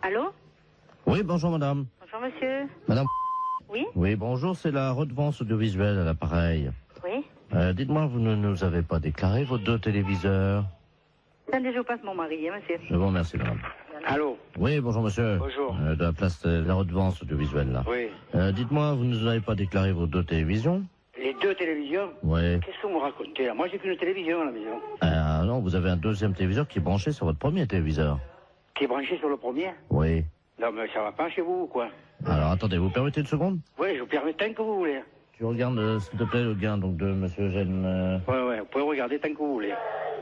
Allô? Oui, bonjour madame. Bonjour monsieur. Madame. Oui? Oui, bonjour, c'est la redevance audiovisuelle à l'appareil. Oui? Dites-moi, vous ne nous avez pas déclaré vos 2 téléviseurs? Attendez, je vous passe mon mari, hein, monsieur. Je vous remercie madame. Allô? Oui, bonjour monsieur. Bonjour. De la place de la redevance audiovisuelle là. Oui. Dites-moi, vous ne nous avez pas déclaré vos 2 télévisions? Les 2 télévisions? Oui. Qu'est-ce que vous me racontez là? Moi j'ai qu'une télévision à la maison. Non, vous avez un 2e téléviseur qui est branché sur votre premier téléviseur. Qui est branché sur le premier? Oui. Non mais ça va pas chez vous ou quoi? Alors attendez, vous permettez une seconde? Oui, je vous permets tant que vous voulez. Tu regardes, s'il te plaît, le gain donc de monsieur Eugène. Ouais, vous pouvez regarder tant que vous voulez.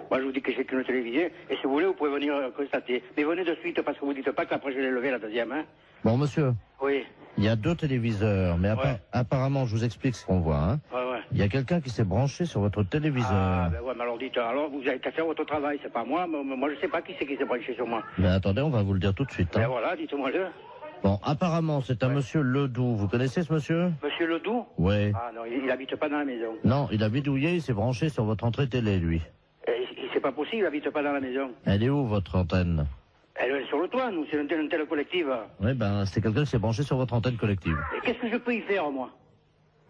Moi je vous dis que j'ai qu'une télévision, et si vous voulez, vous pouvez venir constater. Mais venez de suite parce que vous dites pas qu'après je l'ai levé la deuxième, hein? Bon monsieur, Oui. il y a 2 téléviseurs, mais Ouais. apparemment, je vous explique ce qu'on voit, hein. Ouais. Il y a quelqu'un qui s'est branché sur votre téléviseur. Ah, ben ouais, mais alors dites, alors vous avez qu'à faire votre travail, c'est pas moi. Moi je sais pas qui c'est qui s'est branché sur moi. Mais attendez, on va vous le dire tout de suite. Ben Hein. voilà, dites-moi-le. Bon, apparemment, c'est un monsieur Ledoux. Vous connaissez ce monsieur? Monsieur Ledoux? Oui. Ah non, il habite pas dans la maison. Non, il a bidouillé, il s'est branché sur votre entrée télé, lui. C'est pas possible, il habite pas dans la maison. Elle est où, votre antenne? Elle est sur le toit, nous, c'est une telle collective. Oui, ben, c'est quelqu'un qui s'est branché sur votre antenne collective. Et qu'est-ce que je peux y faire, moi?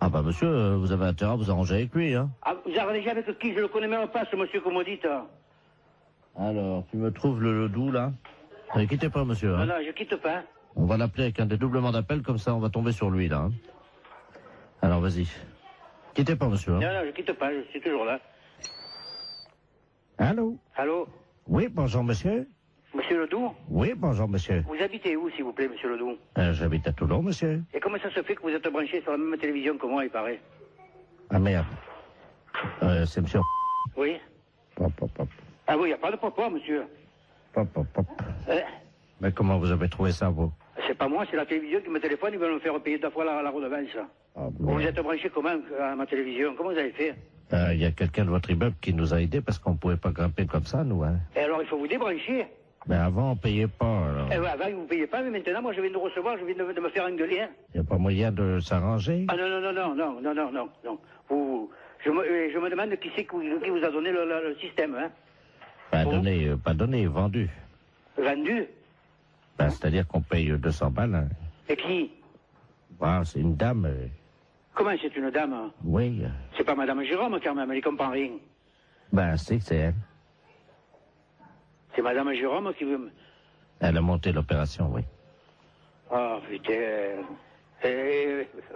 Ah bah, monsieur, vous avez intérêt à vous arranger avec lui, hein. Ah, vous arrangez avec qui? Je le connais même pas, ce monsieur que vous dites. Alors, tu me trouves le Ledoux, là? Ne quittez pas, monsieur. Non, Hein. non, je quitte pas. On va l'appeler avec un dédoublement d'appel, comme ça, on va tomber sur lui, là. Hein. Alors, vas-y. Quittez pas, monsieur. Hein. Non, non, je quitte pas, je suis toujours là. Allô? Allô? Oui, bonjour, monsieur. Monsieur Ledoux? Oui, bonjour, monsieur. Vous habitez où, s'il vous plaît, monsieur Ledoux? J'habite à Toulon, monsieur. Et comment ça se fait que vous êtes branché sur la même télévision que moi, il paraît? Ah, merde. C'est monsieur... Oui? Pop, pop, pop. Ah oui, il n'y a pas de papa, monsieur. Pop, pop, pop. Hein? Mais comment vous avez trouvé ça, vous? C'est pas moi, c'est la télévision qui me téléphone, ils veulent me faire payer 2 fois la redevance. Ah, Vous êtes branché comment à ma télévision? Comment vous avez fait? Il y a quelqu'un de votre immeuble qui nous a aidés parce qu'on pouvait pas grimper comme ça, nous, hein. Et alors, il faut vous débrancher. Mais avant, on payait pas, alors. Eh ouais, avant, vous ne payez pas, mais maintenant, moi, je viens de recevoir, je viens de me faire engueuler. Hein. Il n'y a pas moyen de s'arranger? Ah non. Je me demande qui c'est qui vous a donné le système, hein. Pas donné, vendu. Vendu? Ben, c'est-à-dire qu'on paye 200 balles. Hein. Et qui? Ah, c'est une dame. Comment c'est une dame? Hein? Oui. C'est pas Madame Jérôme, quand même, elle comprend rien. Ben, c'est elle. C'est Madame Jérôme qui veut... Elle a monté l'opération, oui. Ah, putain...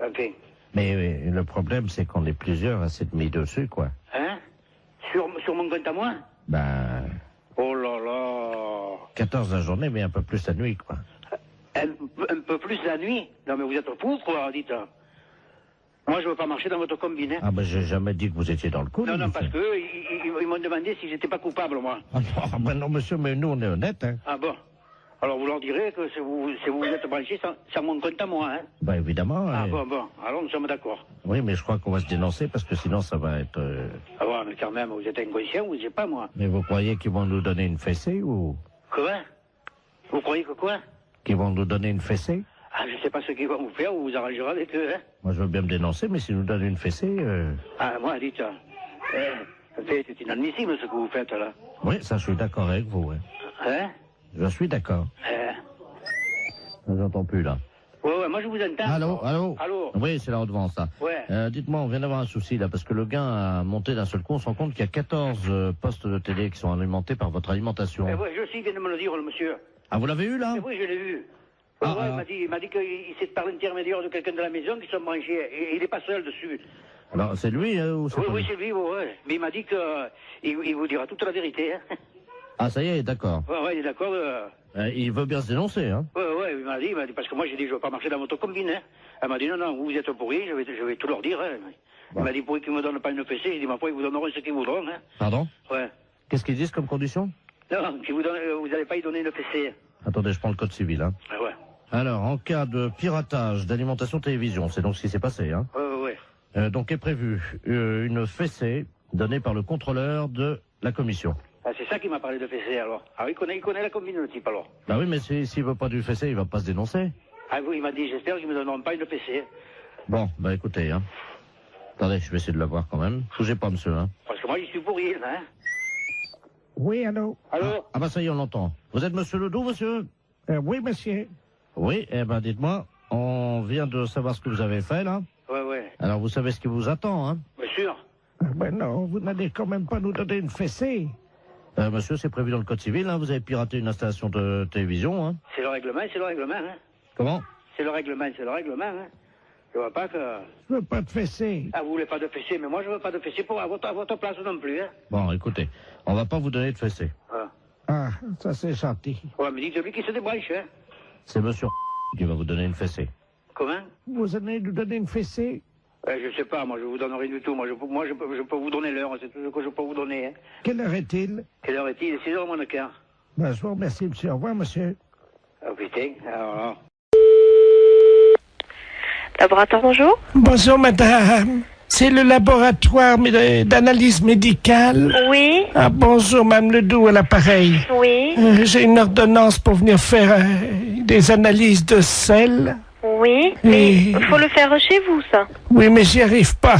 ok. Mais le problème, c'est qu'on est plusieurs à s'être mis dessus, quoi. Hein? Sur mon compte à moi? Ben... Oh là là... 14 la journée, mais un peu plus la nuit, quoi. Un peu plus la nuit? Non, mais vous êtes fou, quoi, dites. Moi, je veux pas marcher dans votre combiné. Ah ben, j'ai jamais dit que vous étiez dans le coup. Non, parce que ils m'ont demandé si j'étais pas coupable, moi. Ah ben non, monsieur, mais nous, on est honnêtes, hein. Ah bon? Alors, vous leur direz que si vous êtes branché sans mon compte à moi, hein? Ben évidemment. Ah bon. Alors, nous sommes d'accord. Oui, mais je crois qu'on va se dénoncer parce que sinon, ça va être... Ah bon, mais quand même, vous êtes inconscient, vous ne sais pas, moi. Mais vous croyez qu'ils vont nous donner une fessée ou... Quoi? Vous croyez que quoi? Qu'ils vont nous donner une fessée? Ah, je sais pas ce qu'ils vont vous faire, vous vous arrangerez avec eux, hein? Moi, je veux bien me dénoncer, mais s'ils nous donnent une fessée... Ah, moi, dites, c'est inadmissible ce que vous faites, là. Oui, ça, je suis d'accord avec vous, hein. Hein? Je suis d'accord. Je vous entends plus, là. Ouais, moi, je vous entends. Allô? Oui, c'est la redevance, ça. Ouais. Dites-moi, on vient d'avoir un souci, là, parce que le gain a monté d'un seul coup. On se rend compte qu'il y a 14 postes de télé qui sont alimentés par votre alimentation. Ouais, je sais, il vient de me le dire, le monsieur. Ah, vous l'avez eu, là? Oui, je l'ai vu. Ah, il m'a dit qu'il s'est par l'intermédiaire de quelqu'un de la maison qui sont branchés. Et il n'est pas seul dessus. Alors, c'est lui, ou c'est pas Oui, lui c'est lui, ouais. Mais il m'a dit qu'il vous dira toute la vérité. Hein. Ah, ça y est, d'accord. Ouais, il est d'accord. Il veut bien se dénoncer, hein? Ouais, il m'a dit, parce que moi j'ai dit, je ne veux pas marcher dans votre combine. Hein. Elle m'a dit, non, vous êtes pourri, je vais tout leur dire. Hein. Il m'a dit, pourri qu'ils ne me donnent pas une fessée. J'ai dit, ma foi, ils vous donneront ce qu'ils voudront. Hein. Pardon? Ouais. Qu'est-ce qu'ils disent comme condition? Non, vous n'allez pas y donner une fessée. Attendez, je prends le code civil, hein. Ah ouais. Alors, en cas de piratage d'alimentation télévision, c'est donc ce qui s'est passé, hein? Ouais. Donc est prévu une fessée donnée par le contrôleur de la commission. Ah, c'est ça qui m'a parlé de fessée, alors. Ah oui, il connaît la combine, le type, alors. Bah oui, mais s'il veut pas du fessée, il va pas se dénoncer. Ah oui, il m'a dit, j'espère qu'ils me donneront pas une fessée. Bon, bah écoutez, hein. Attendez, je vais essayer de la voir quand même. Bougez pas, monsieur, hein. Parce que moi, j'y suis pour rien, hein. Oui, allô? Allô? Ah bah ça y est, on l'entend. Vous êtes monsieur Ledoux, monsieur? Oui, monsieur. Oui, eh ben dites-moi, on vient de savoir ce que vous avez fait là. Ouais. Alors vous savez ce qui vous attend, hein? Bien sûr. Ben non, vous n'allez quand même pas nous donner une fessée. Monsieur, c'est prévu dans le code civil, hein, vous avez piraté une installation de télévision, hein? C'est le règlement, hein. Comment? C'est le règlement, hein. Je vois pas que... Je veux pas de fessée. Ah, vous voulez pas de fessée, mais moi je veux pas de fessée à votre place non plus, hein. Bon, écoutez, on va pas vous donner de fessée. Voilà. Ah, ça c'est gentil. Ouais, mais dites-lui qui se débranche, hein. C'est monsieur qui va vous donner une fessée. Comment? Vous allez nous donner une fessée? Je sais pas, moi je vous donne rien du tout. Moi je peux vous donner l'heure, c'est tout ce que je peux vous donner, hein. Quelle heure est-il? Quelle heure est-il? 6h moins le quart. Ben, je vous remercie, monsieur. Au revoir, monsieur. Ah putain, alors là. Laboratoire, bonjour. Bonjour, madame. C'est le laboratoire d'analyse médicale. Oui, Ah, bonjour, Mme Ledoux à l'appareil. oui, J'ai une ordonnance pour venir faire des analyses de sel. oui. Mais Et- il faut le faire chez vous, ça. Oui, mais j'y arrive pas.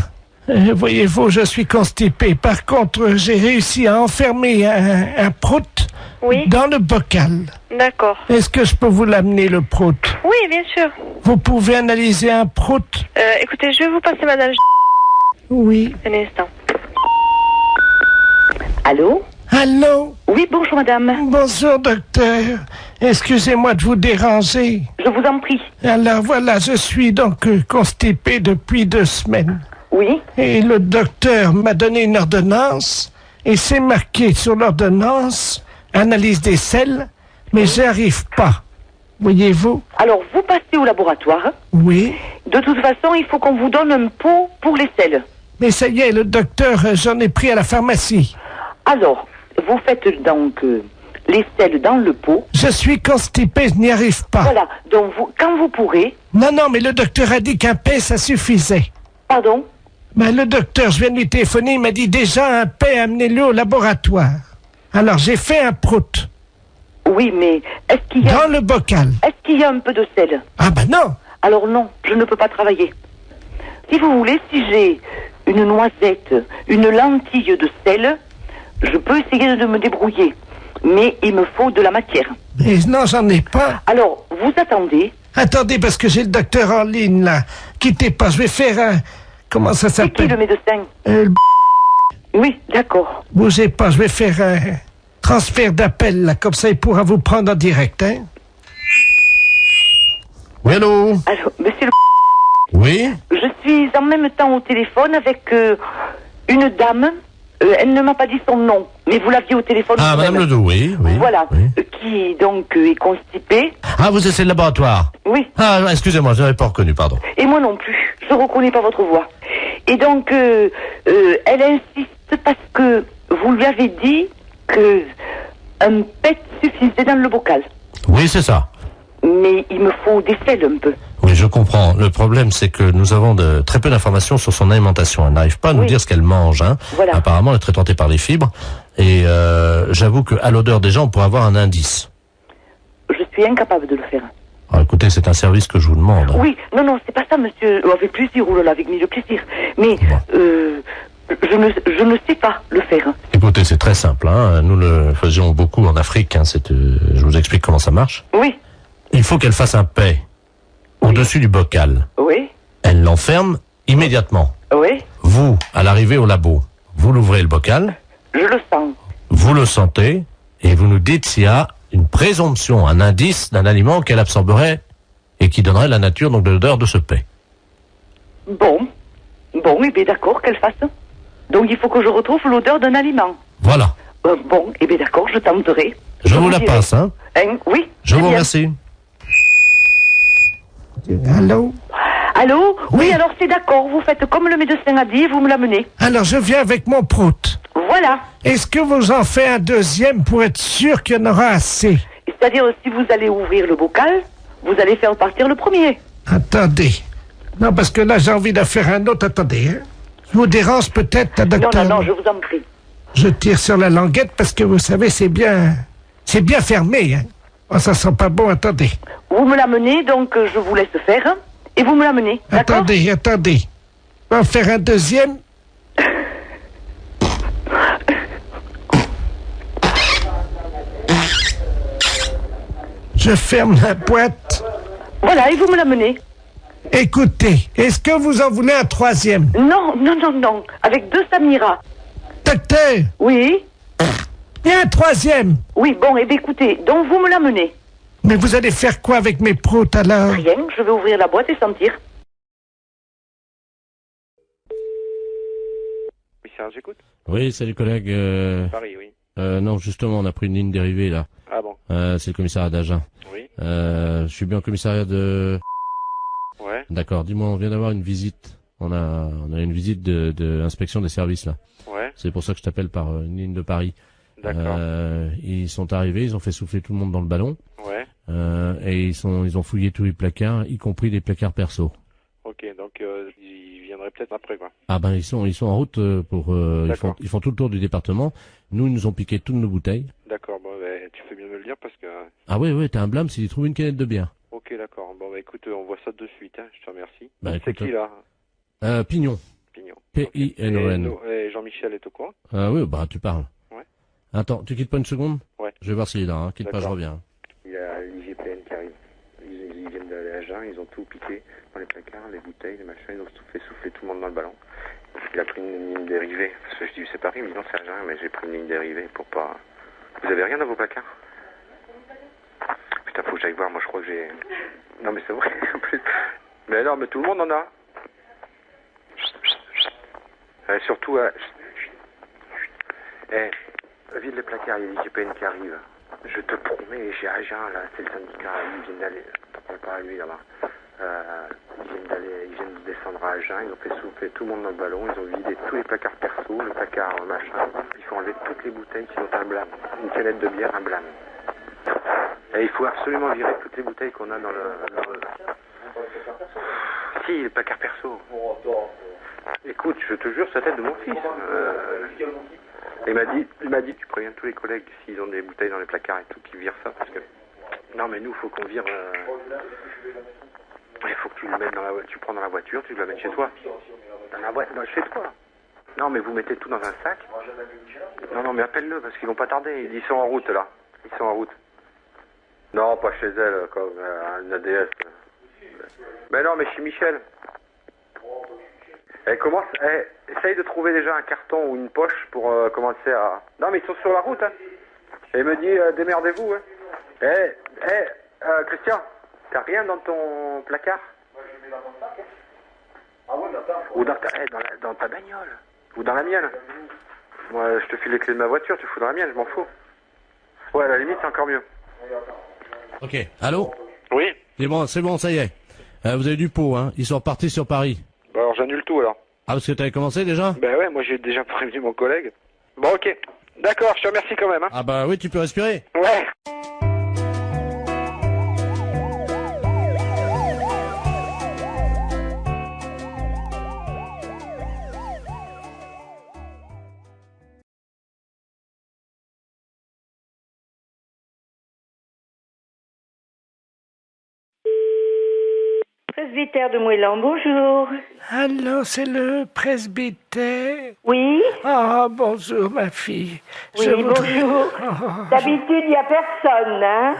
Voyez-vous, je suis constipé. Par contre, j'ai réussi à enfermer un prout Oui, dans le bocal. d'accord. Est-ce que je peux vous l'amener, le prout? Oui, bien sûr. Vous pouvez analyser un prout? Écoutez, je vais vous passer madame Oui. un instant. Allô? Allô? Oui, bonjour madame. Bonjour, docteur. Excusez-moi de vous déranger. Je vous en prie. Alors voilà, je suis donc constipé depuis 2 semaines. Oui? Et le docteur m'a donné une ordonnance, et c'est marqué sur l'ordonnance, analyse des sels, mais j'y arrive pas. Voyez-vous? Alors, vous passez au laboratoire. Oui. De toute façon, il faut qu'on vous donne un pot pour les sels. Mais ça y est, le docteur, j'en ai pris à la pharmacie. Alors, vous faites donc les sels dans le pot. Je suis constipé, je n'y arrive pas. Voilà. Donc, quand vous pourrez... Non, mais le docteur a dit qu'un paix, ça suffisait. Pardon? Ben, le docteur, je viens de lui téléphoner, il m'a dit déjà un paix, amenez-le au laboratoire. Alors, j'ai fait un prout Oui, mais est-ce qu'il y a... dans le bocal. Est-ce qu'il y a un peu de sel? Ah ben non. Alors non, je ne peux pas travailler. Si vous voulez, si j'ai une noisette, une lentille de sel, je peux essayer de me débrouiller. Mais il me faut de la matière. Mais non, j'en ai pas. Alors, vous attendez. Attendez, parce que j'ai le docteur en ligne, là. Quittez pas, je vais faire un... Comment ça C'est qui le s'appelle? médecin? Le Oui, d'accord. Bougez pas, je vais faire un transfert d'appel, là. Comme ça, il pourra vous prendre en direct, hein. Oui, allô? Alors, monsieur le... Oui? Je suis en même temps au téléphone avec une dame. Elle ne m'a pas dit son nom, mais vous l'aviez au téléphone. Ah, vous-même. madame Ledoux, oui. Voilà, Oui. qui donc est constipée. Ah, vous êtes le laboratoire? Oui, Ah, excusez-moi, je n'avais pas reconnu, pardon. et moi non plus. Je reconnais pas votre voix. Et donc, elle insiste parce que vous lui avez dit que un pet suffisait dans le bocal. Oui, c'est ça. Mais il me faut des sels un peu. Oui, je comprends. Le problème, c'est que nous avons très peu d'informations sur son alimentation. Elle n'arrive pas à nous Oui. dire ce qu'elle mange. Hein. Voilà. Apparemment, elle est très tentée par les fibres. Et j'avoue qu'à l'odeur des gens, on pourrait avoir un indice. Je suis incapable de le faire. Alors, écoutez, c'est un service que je vous demande. Oui, non, c'est pas ça, monsieur. Avec plaisir, oh là là, avec mille plaisir. Mais je ne sais pas le faire. Écoutez, c'est très simple. Hein. Nous le faisions beaucoup en Afrique. Hein. Je vous explique comment ça marche. Oui, Il faut qu'elle fasse un paix au-dessus du bocal. oui, Elle l'enferme immédiatement. oui, Vous, à l'arrivée au labo, vous l'ouvrez le bocal, je le sens. vous le sentez, et vous nous dites s'il y a une présomption, un indice d'un aliment qu'elle absorberait et qui donnerait la nature donc de l'odeur de ce paix. Bon, eh bien d'accord, qu'elle fasse. Donc il faut que je retrouve l'odeur d'un aliment. Voilà. Bon, eh bien d'accord, je tenterai. Je vous la dirai. passe, hein. Oui. Je très vous bien. remercie. Allô? Allô? Oui, Oui. alors c'est d'accord, vous faites comme le médecin a dit, vous me l'amenez. Alors, je viens avec mon prout. Voilà. Est-ce que vous en faites un deuxième pour être sûr qu'il y en aura assez? C'est-à-dire, si vous allez ouvrir le bocal, vous allez faire partir le premier. Attendez. Non, parce que là, j'ai envie d'en faire un autre. Attendez. Hein. Je vous dérange peut-être, la Non, docteur? non, je vous en prie. Je tire sur la languette parce que vous savez, c'est bien fermé. Hein. Oh, ça sent pas bon. Attendez. Vous me l'amenez, donc je vous laisse faire, hein, et vous me l'amenez, d'accord? Attendez. On va en faire un deuxième. Je ferme la boîte. Voilà, et vous me l'amenez. Écoutez, est-ce que vous en voulez un troisième? Non, non, non, non. Avec 2 Samira. Docteur, Oui. il y a un troisième. Oui, bon, et bien écoutez, donc vous me l'amenez. Mais vous allez faire quoi avec mes proutes alors? Rien, je vais ouvrir la boîte et sentir. Oui, Serge, j'écoute. Oui, salut collègue. Paris, oui. Non, justement, on a pris une ligne dérivée là. Ah bon. C'est le commissariat d'Agen. Oui. Je suis bien au commissariat de... Ouais. D'accord, dis-moi, on vient d'avoir une visite. On a une visite de inspection des services là. Ouais. C'est pour ça que je t'appelle par une ligne de Paris. D'accord. Ils sont arrivés, ils ont fait souffler tout le monde dans le ballon. Ouais. Et ils ont fouillé tous les placards, y compris les placards perso. Ok, donc ils viendraient peut-être après, quoi. Ah ben ils sont en route pour D'accord. ils font tout le tour du département. Nous ils nous ont piqué toutes nos bouteilles. D'accord, bon, ben, tu fais bien de me le dire parce que... Ah ouais, t'as un blâme s'ils trouvent une canette de bière. Ok, d'accord. Bon, bah écoute, on voit ça de suite, hein. Je te remercie. Bah, C'est écoute, qui, là? Pignon. Pignon. P-I-N-O-N. Et Jean-Michel est au courant? Ah oui, bah tu parles. Ouais. Attends, tu quittes pas une seconde? Ouais. Je vais voir s'il est là, hein. Quitte pas, je D'accord. reviens. Il y a l'IGPN qui arrive. Ils viennent d'aller à Agen, ils ont tout piqué dans les placards, les bouteilles, les machins, ils ont tout fait souffler tout le monde dans le ballon. Il a pris une ligne dérivée, parce que je dis c'est Paris, mais non c'est Agen, mais j'ai pris une ligne dérivée pour pas... Vous avez rien dans vos placards? Putain, faut que j'aille voir, moi je crois que j'ai... Non mais c'est vrai, en plus... Mais non, mais tout le monde en a. Surtout... vide les placards, il y a l'IGPN qui arrive. Je te promets, j'ai Agen, là, c'est le syndicat, ils viennent d'aller... T'en parles pas à lui, là-bas. Ils viennent de descendre à Agen, ils ont fait souffler tout le monde dans le ballon, ils ont vidé tous les placards perso, le placard machin, il faut enlever toutes les bouteilles sinon t'as un blâme. Une canette de bière, un blâme. Et il faut absolument virer toutes les bouteilles qu'on a dans le... Si, le placard perso. Écoute, je te jure, c'est la tête de mon fils. Il m'a dit, tu préviens tous les collègues s'ils ont des bouteilles dans les placards et tout, qu'ils virent ça, parce que... Non, mais nous, faut qu'on vire... Il faut que tu le mettes dans la voiture, tu prends dans la voiture, tu le mets chez toi. Dans la voiture, chez toi. Non, mais vous mettez tout dans un sac. Non, mais appelle-le, parce qu'ils vont pas tarder. Ils sont en route, là. Ils sont en route. Non, pas chez elle, comme un ADS. Mais non, mais chez Michel. Essaye de trouver déjà un carton ou une poche pour commencer à... Non, mais ils sont sur la route, hein. Et il me dit, démerdez-vous, hein. Christian, t'as rien dans ton placard? Moi, je le mets dans mon sac, hein. Ah ouais, ou dans ta bagnole. Ou dans la mienne. Moi, je te file les clés de ma voiture, tu fous dans la mienne, je m'en fous. Ouais, à la limite, c'est encore mieux. Ok, allô? Oui. C'est bon, ça y est. Vous avez du pot, hein. Ils sont repartis sur Paris. Bah alors, j'annule tout, alors. Ah, parce que t'avais commencé déjà? Ben ouais, moi j'ai déjà prévenu mon collègue. Bon, ok. D'accord, je te remercie quand même, hein. Ah bah oui, tu peux respirer. Ouais. Presbytère de Moëlan, bonjour. Allô, c'est le presbytère? Oui? Ah, bonjour, ma fille. Oui, bonjour. D'habitude, il n'y a personne, hein?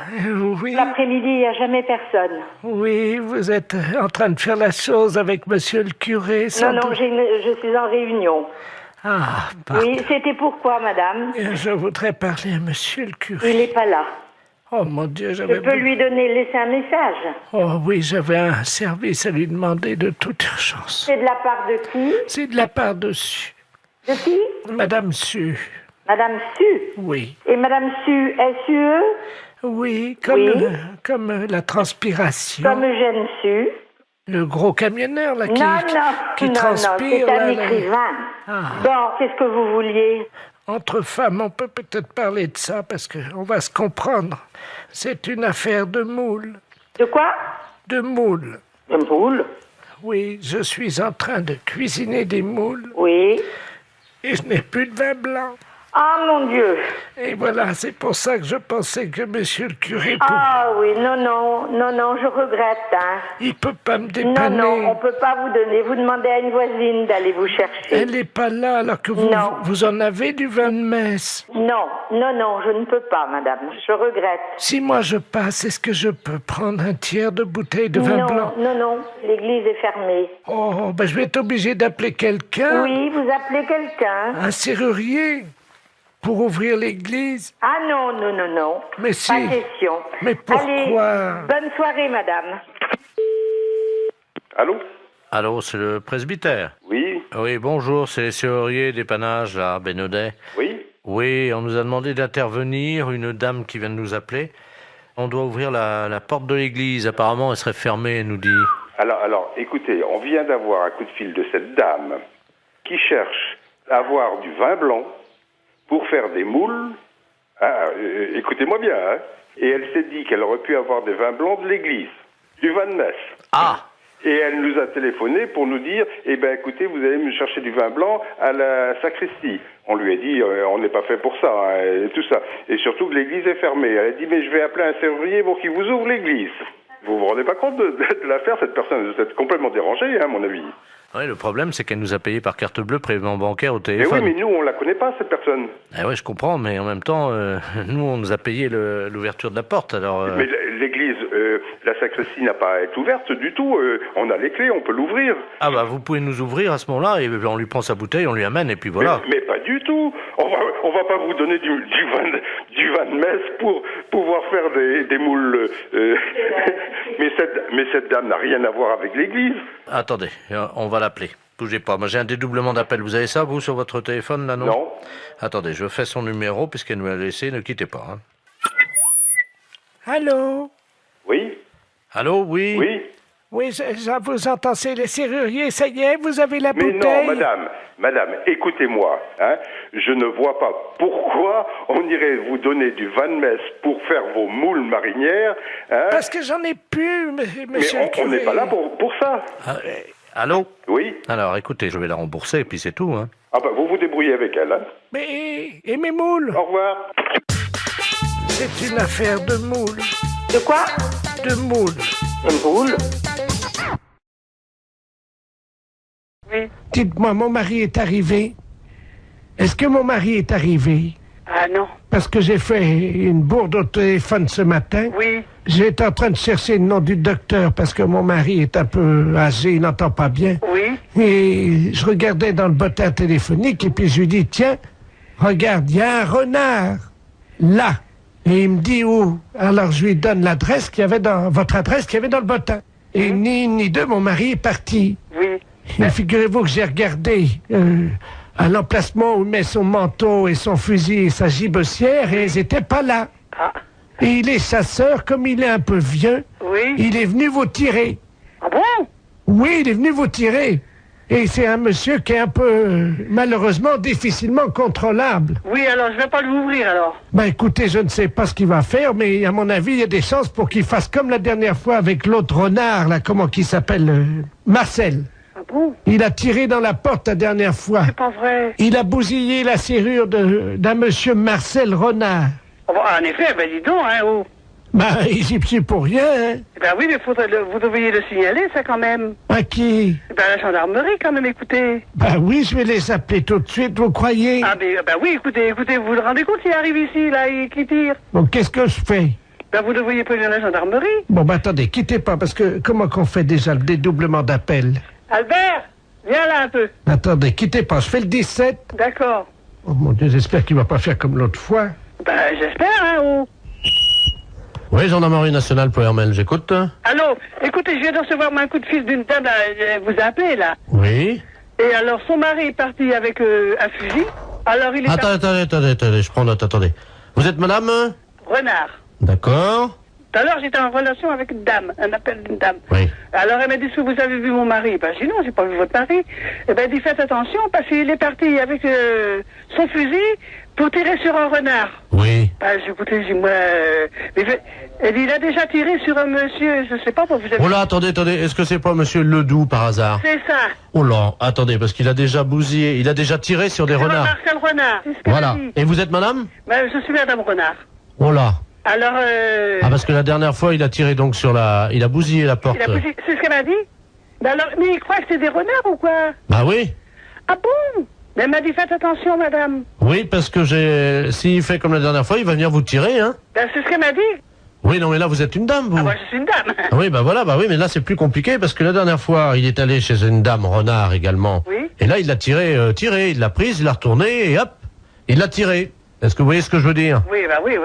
Oui, L'après-midi, il n'y a jamais personne. oui, vous êtes en train de faire la chose avec monsieur le curé, sans Non, doute. je suis en réunion. Ah, pardon. Oui, c'était pourquoi, madame? Je voudrais parler à monsieur le curé. Il n'est pas là. Oh, mon Dieu, Je j'avais... peux lui laisser un message. Oh oui, j'avais un service à lui demander de toute urgence. C'est de la part de qui? C'est de la part de Su. De qui? Madame Su. Madame Su. Oui. Et Madame Su, S-U-E? Oui, Oui. comme la transpiration. Comme Eugène Su. Le gros camionneur, là, qui Non, transpire. c'est un là, là. écrivain. Ah. Bon, qu'est-ce que vous vouliez? Entre femmes, on peut peut-être parler de ça, parce qu'on va se comprendre. C'est une affaire de moule. De quoi? De moules. De moules? Oui, je suis en train de cuisiner des moules, Oui. et je n'ai plus de vin blanc. Ah, mon Dieu. Et voilà, c'est pour ça que je pensais que monsieur le curé, Ah oui, non, je regrette. Hein. il peut pas me dépanner. Non, on peut pas vous donner. Vous demandez à une voisine d'aller vous chercher. Elle est pas là alors que vous en avez du vin de messe. Non, je ne peux pas, madame. Je regrette. Si moi je passe, est-ce que je peux prendre un tiers de bouteille de vin blanc? Non, l'église est fermée. Oh, ben je vais être obligé d'appeler quelqu'un. Oui, vous appelez quelqu'un. Un serrurier pour ouvrir l'église. Ah non. Mais si. Pas question. Mais pourquoi? Allez, bonne soirée, madame. Allô? Allô, c'est le presbytère? Oui? Oui, bonjour, c'est les serruriers dépannage à Bénodet. Oui? Oui, on nous a demandé d'intervenir, une dame qui vient de nous appeler. On doit ouvrir la porte de l'église, apparemment elle serait fermée, elle nous dit. Alors, écoutez, on vient d'avoir un coup de fil de cette dame qui cherche à avoir du vin blanc pour faire des moules. Écoutez-moi bien, hein. Et elle s'est dit qu'elle aurait pu avoir des vins blancs de l'église, du vin de messe. Ah! Et elle nous a téléphoné pour nous dire, écoutez, vous allez me chercher du vin blanc à la sacristie. On lui a dit, on n'est pas fait pour ça, hein, et tout ça. Et surtout que l'église est fermée. Elle a dit, mais je vais appeler un serrurier pour qu'il vous ouvre l'église. Vous vous rendez pas compte de l'affaire? Cette personne est complètement dérangée, hein, à mon avis. Oui, le problème, c'est qu'elle nous a payé par carte bleue, prélèvement bancaire au Mais téléphone. oui, mais nous, on la connaît pas, cette personne. Ah ouais, je comprends, mais en même temps, nous, on nous a payé l'ouverture de la porte, alors... Mais l'église, la sacristie n'a pas à être ouverte du tout. On a les clés, on peut l'ouvrir. Ah bah, vous pouvez nous ouvrir à ce moment-là, et on lui prend sa bouteille, on lui amène, et puis voilà. Mais pas du tout. On va pas vous donner du vin de messe pour pouvoir faire des moules. mais cette dame n'a rien à voir avec l'église. Attendez, on va l'appeler. Bougez pas. Moi, j'ai un dédoublement d'appel. Vous avez ça, vous, sur votre téléphone, là, non? Non. Attendez, je fais son numéro, puisqu'elle nous l'a laissé. Ne quittez pas. Hein. Allô? Oui? Allô, oui? Oui? Oui, je vous entends, c'est les serruriers. Ça y est, vous avez la Mais bouteille? non, madame, écoutez-moi. Hein, je ne vois pas pourquoi on irait vous donner du vin de messe pour faire vos moules marinières. Hein. Parce que j'en ai plus, monsieur Mais le curé. on n'est pas là pour ça. Allô? Oui? Alors, écoutez, je vais la rembourser, et puis c'est tout. Hein. Ah bah, vous vous débrouillez avec elle. Hein. Mais, et mes moules? Au revoir. C'est une affaire de moules. De quoi? De moules. Une boule? Oui. Dites-moi, mon mari est arrivé? Est-ce que mon mari est arrivé? Ah non. Parce que j'ai fait une bourde au téléphone ce matin. Oui. J'étais en train de chercher le nom du docteur parce que mon mari est un peu âgé, il n'entend pas bien. Oui. Et je regardais dans le bottin téléphonique et puis je lui dis, tiens, regarde, il y a un renard là. Et il me dit où? Alors je lui donne l'adresse qu'il y avait dans votre adresse qu'il y avait dans le bottin. Et ni une ni deux, mon mari est parti. Oui. Et figurez-vous que j'ai regardé à l'emplacement où il met son manteau et son fusil et sa gibecière et ils n'étaient pas là. Ah. Et il est chasseur, comme il est un peu vieux, Oui. il est venu vous tirer. Ah bon? Oui, il est venu vous tirer. Et c'est un monsieur qui est un peu, malheureusement, difficilement contrôlable. Oui, alors je vais pas l'ouvrir alors. Ben écoutez, je ne sais pas ce qu'il va faire, mais à mon avis, il y a des chances pour qu'il fasse comme la dernière fois avec l'autre renard, là, comment qu'il s'appelle, Marcel. Ah bon? Il a tiré dans la porte la dernière fois. C'est pas vrai. Il a bousillé la serrure d'un monsieur Marcel Renard. Ah bon, en effet, ben dis donc, hein, oh. Ben, il s'y plie pour rien, hein. Ben oui, mais vous devriez le signaler, ça, quand même. À qui? Ben la gendarmerie, quand même, écoutez. Ben oui, je vais les appeler tout de suite, vous croyez? Ah ben oui, écoutez, vous vous rendez compte s'il arrive ici, là, et qui tire? Bon, qu'est-ce que je fais? Ben vous devriez prévenir la gendarmerie. Bon, ben attendez, quittez pas, parce que comment qu'on fait déjà le dédoublement d'appel? Albert, viens là un peu. Attendez, quittez pas, je fais le 17. D'accord. Oh mon Dieu, j'espère qu'il va pas faire comme l'autre fois. Ben j'espère, hein, oh. Oui, gendarmerie nationale pour Hermel, j'écoute. Allô, écoutez, je viens de recevoir un coup de fil d'une dame, elle vous a appelé, là. Oui. Et alors, son mari est parti avec un fusil. Alors, il est Attendez, je prends note, attendez. Vous êtes madame? Renard. D'accord. Tout à l'heure, j'étais en relation avec une dame, un appel d'une dame. Oui. Alors, elle m'a dit, est-ce que vous avez vu mon mari? Ben, j'ai dit, non, j'ai pas vu votre mari. Eh ben, elle dit, faites attention, parce qu'il est parti avec son fusil pour tirer sur un renard. Oui. Ben, j'ai écouté, j'ai dit, moi, elle dit, il a déjà tiré sur un monsieur, je sais pas, vous avez... Oh là, attendez, est-ce que c'est pas monsieur Ledoux par hasard? C'est ça. Oh là, attendez, parce qu'il a déjà bousillé, il a déjà tiré sur des renards. Marcel Renard, c'est ce qu'elle Voilà. a dit. Et vous êtes madame? Ben, je suis madame Renard. Oh là. Alors, Ah, parce que la dernière fois, il a tiré donc sur la... Il a bousillé la porte. c'est ce qu'elle a dit? Ben alors, mais il croit que c'est des renards ou quoi? Bah oui. Ah bon? Mais elle m'a dit, faites attention, madame. Oui, parce que s'il fait comme la dernière fois, il va venir vous tirer, hein. Ben, c'est ce qu'elle m'a dit. Oui, non, mais là, vous êtes une dame, vous. Ah, moi, je suis une dame. Ah oui, bah voilà, bah oui, mais là, c'est plus compliqué, parce que la dernière fois, il est allé chez une dame renard également. Oui. Et là, il l'a tiré, il l'a prise, il l'a retournée, et hop, il l'a tiré. Est-ce que vous voyez ce que je veux dire? Oui, bah oui.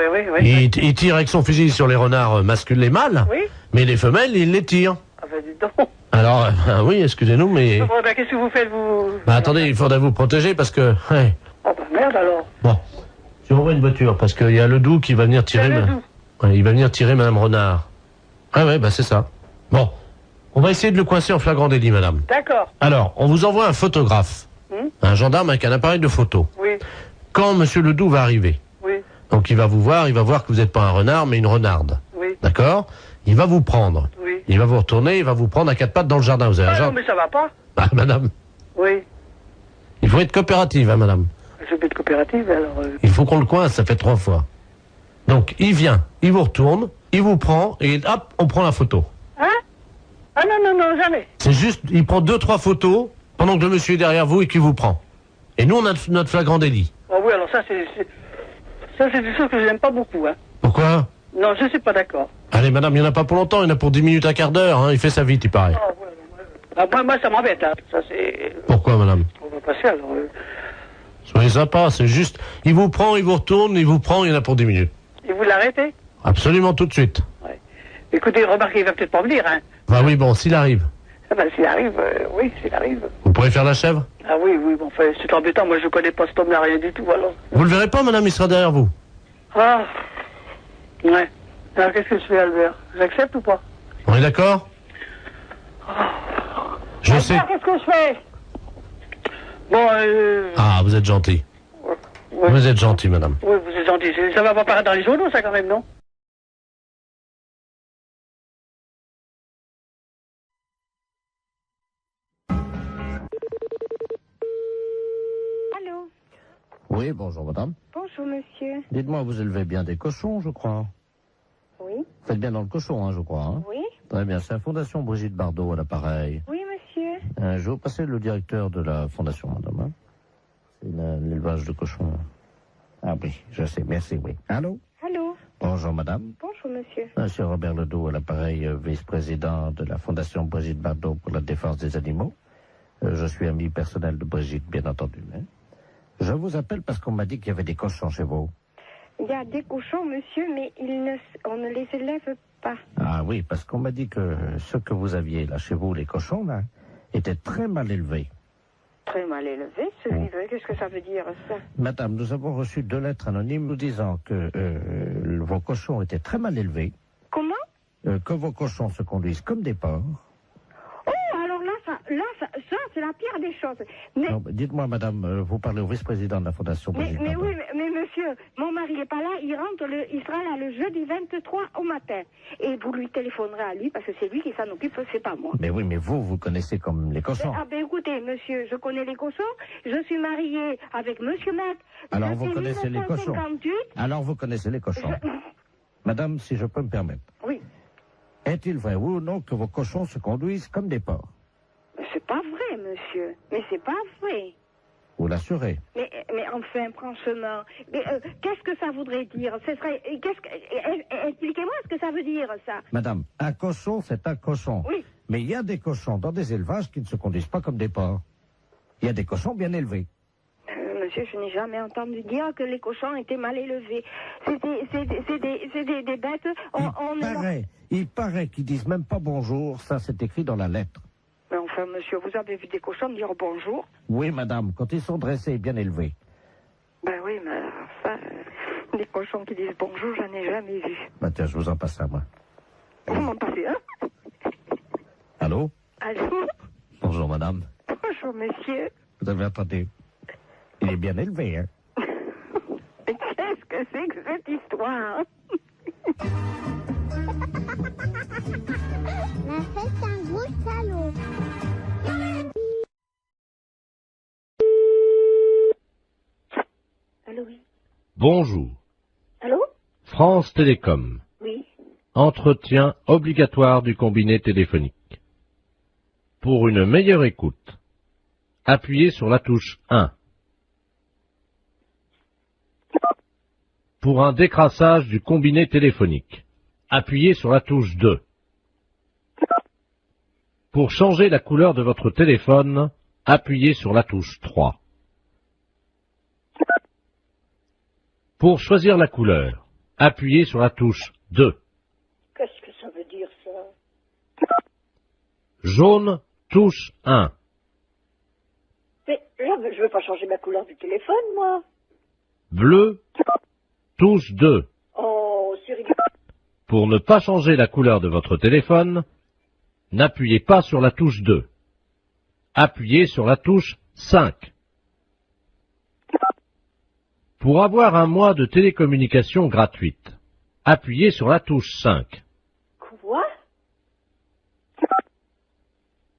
Il tire avec son fusil sur les renards masculins, les mâles, Oui. mais les femelles, il les tire. Ah, ben, dis donc. Alors, oui, excusez-nous, mais... Bon, ben, qu'est-ce que vous faites, vous? Bah attendez, il faudrait vous protéger, parce que... Ouais. Oh, ben, merde, alors. Bon, je vous envoie une voiture, parce qu'il y a Ledoux qui va venir tirer... Ouais, il va venir tirer Madame Renard. Ah ouais, bah c'est ça. Bon, on va essayer de le coincer en flagrant délit, madame. D'accord. Alors, on vous envoie un photographe, un gendarme avec un appareil de photo. Oui. Quand Monsieur Ledoux va arriver, Oui. donc il va voir que vous n'êtes pas un renard, mais une renarde. Oui. D'accord? Il va vous prendre. Oui. Il va vous retourner, il va vous prendre à quatre pattes dans le jardin. Vous avez un Ah non, jardin? mais ça va pas. Ah, madame, Oui. il faut être coopérative, hein, madame. Je vais être coopérative, alors... Il faut qu'on le coince, ça fait 3 fois. Donc, il vient, il vous retourne, il vous prend, et hop, on prend la photo. Hein? Ah non, jamais. C'est juste, il prend 2-3 photos pendant que le monsieur est derrière vous et qu'il vous prend. Et nous, on a notre flagrant délit. Oh oui, alors ça, c'est des choses que je n'aime pas beaucoup, hein. Pourquoi? Non, je suis pas d'accord. Allez, madame, il n'y en a pas pour longtemps, il y en a pour 10 minutes, un quart d'heure, hein, il fait sa vite, il paraît. Oh, ouais. Ah, moi, ça m'embête, hein. Ça, c'est... Pourquoi, madame? On va passer, alors... Soyez sympa, c'est juste, il vous prend, il vous retourne, il vous prend, il y en a pour 10 minutes. Et vous l'arrêtez? Absolument tout de suite. Ouais. Écoutez, remarquez, il va peut-être pas venir, hein. Bah oui, bon, s'il arrive. Ah ben, s'il arrive, oui, s'il arrive. Vous pourrez faire la chèvre? Ah oui, bon, enfin, c'est embêtant, moi je connais pas cet homme-là, rien du tout, alors. Vous le verrez pas, madame, il sera derrière vous. Ah, ouais. Alors qu'est-ce que je fais, Albert? J'accepte ou pas? On est d'accord? Je sais. Albert, qu'est-ce que je fais? Bon, Ah, vous êtes gentil. ouais. Vous êtes gentil, madame. Oui, vous êtes gentil. Ça va pas paraître dans les journaux, ça, quand même, non? Allô? Oui, bonjour, madame. Bonjour, monsieur. Dites-moi, vous élevez bien des cochons, je crois. Oui? Vous faites bien dans le cochon, hein, je crois. Hein. Oui? Très bien, c'est la Fondation Brigitte Bardot à l'appareil. Oui, monsieur. Je vais vous passer le directeur de la Fondation, madame. Hein. C'est l'élevage de cochons. Ah oui, je sais, merci, oui. Allô? Allô? Bonjour, madame. Bonjour, monsieur. Monsieur Robert Ledoux à l'appareil, vice-président de la Fondation Brigitte Bardot pour la défense des animaux. Je suis ami personnel de Brigitte, bien entendu. Hein. Je vous appelle parce qu'on m'a dit qu'il y avait des cochons chez vous. Il y a des cochons, monsieur, mais on ne les élève pas. Ah oui, parce qu'on m'a dit que ce que vous aviez là chez vous, les cochons, là, étaient très mal élevés. Très mal élevé, ce livre. Qu'est-ce que ça veut dire, ça? Madame, nous avons reçu 2 lettres anonymes nous disant que vos cochons étaient très mal élevés. Comment? Que vos cochons se conduisent comme des porcs. Oh, alors là, ça c'est la pire des choses. Mais, Non, dites-moi, madame, vous parlez au vice-président de la Fondation Brigitte mais Bardot. oui, mais monsieur, mon mari est pas là, il sera là le jeudi 23 au matin. Et vous lui téléphonerez à lui, parce que c'est lui qui s'en occupe, c'est pas moi. Mais oui, mais vous connaissez comme les cochons. Ah ben écoutez, monsieur, je connais les cochons, je suis mariée avec monsieur Maître. Alors vous Depuis connaissez les cochons. 1958. Alors vous connaissez les cochons. Madame, si je peux me permettre. Oui. Est-il vrai, oui ou non, que vos cochons se conduisent comme des porcs? Mais c'est pas vrai, monsieur. Mais c'est pas vrai. Vous l'assurez? Mais enfin, franchement, qu'est-ce que ça voudrait dire? Expliquez-moi ce que ça veut dire, ça. Madame, un cochon, c'est un cochon. Oui. Mais il y a des cochons dans des élevages qui ne se conduisent pas comme des porcs. Il y a des cochons bien élevés. Monsieur, je n'ai jamais entendu dire que les cochons étaient mal élevés. C'est des bêtes. Il paraît qu'ils disent même pas bonjour, ça c'est écrit dans la lettre. Mais enfin, monsieur, vous avez vu des cochons dire bonjour? Oui, madame, quand ils sont dressés et bien élevés. Ben oui, mais enfin... Des cochons qui disent bonjour, j'en ai jamais vu. Bah tiens, je vous en passe un, moi. Vous m'en passez un? Allô? Allô? Bonjour, madame. Bonjour, monsieur. Vous avez entendu? Il est bien élevé, hein? Mais qu'est-ce que c'est que cette histoire? La fête un gros salaud. Allô, oui. Bonjour. Allô? France Télécom. Oui. Entretien obligatoire du combiné téléphonique. Pour une meilleure écoute, appuyez sur la touche 1. Pour un décrassage du combiné téléphonique, appuyez sur la touche 2. Pour changer la couleur de votre téléphone, appuyez sur la touche 3. Pour choisir la couleur, appuyez sur la touche 2. Qu'est-ce que ça veut dire, ça? Jaune, touche 1. Mais là, je veux pas changer ma couleur du téléphone, moi. Bleu, touche 2. Oh, c'est rigolo. Pour ne pas changer la couleur de votre téléphone, n'appuyez pas sur la touche 2. Appuyez sur la touche 5. Pour avoir un mois de télécommunication gratuite, appuyez sur la touche 5. Quoi?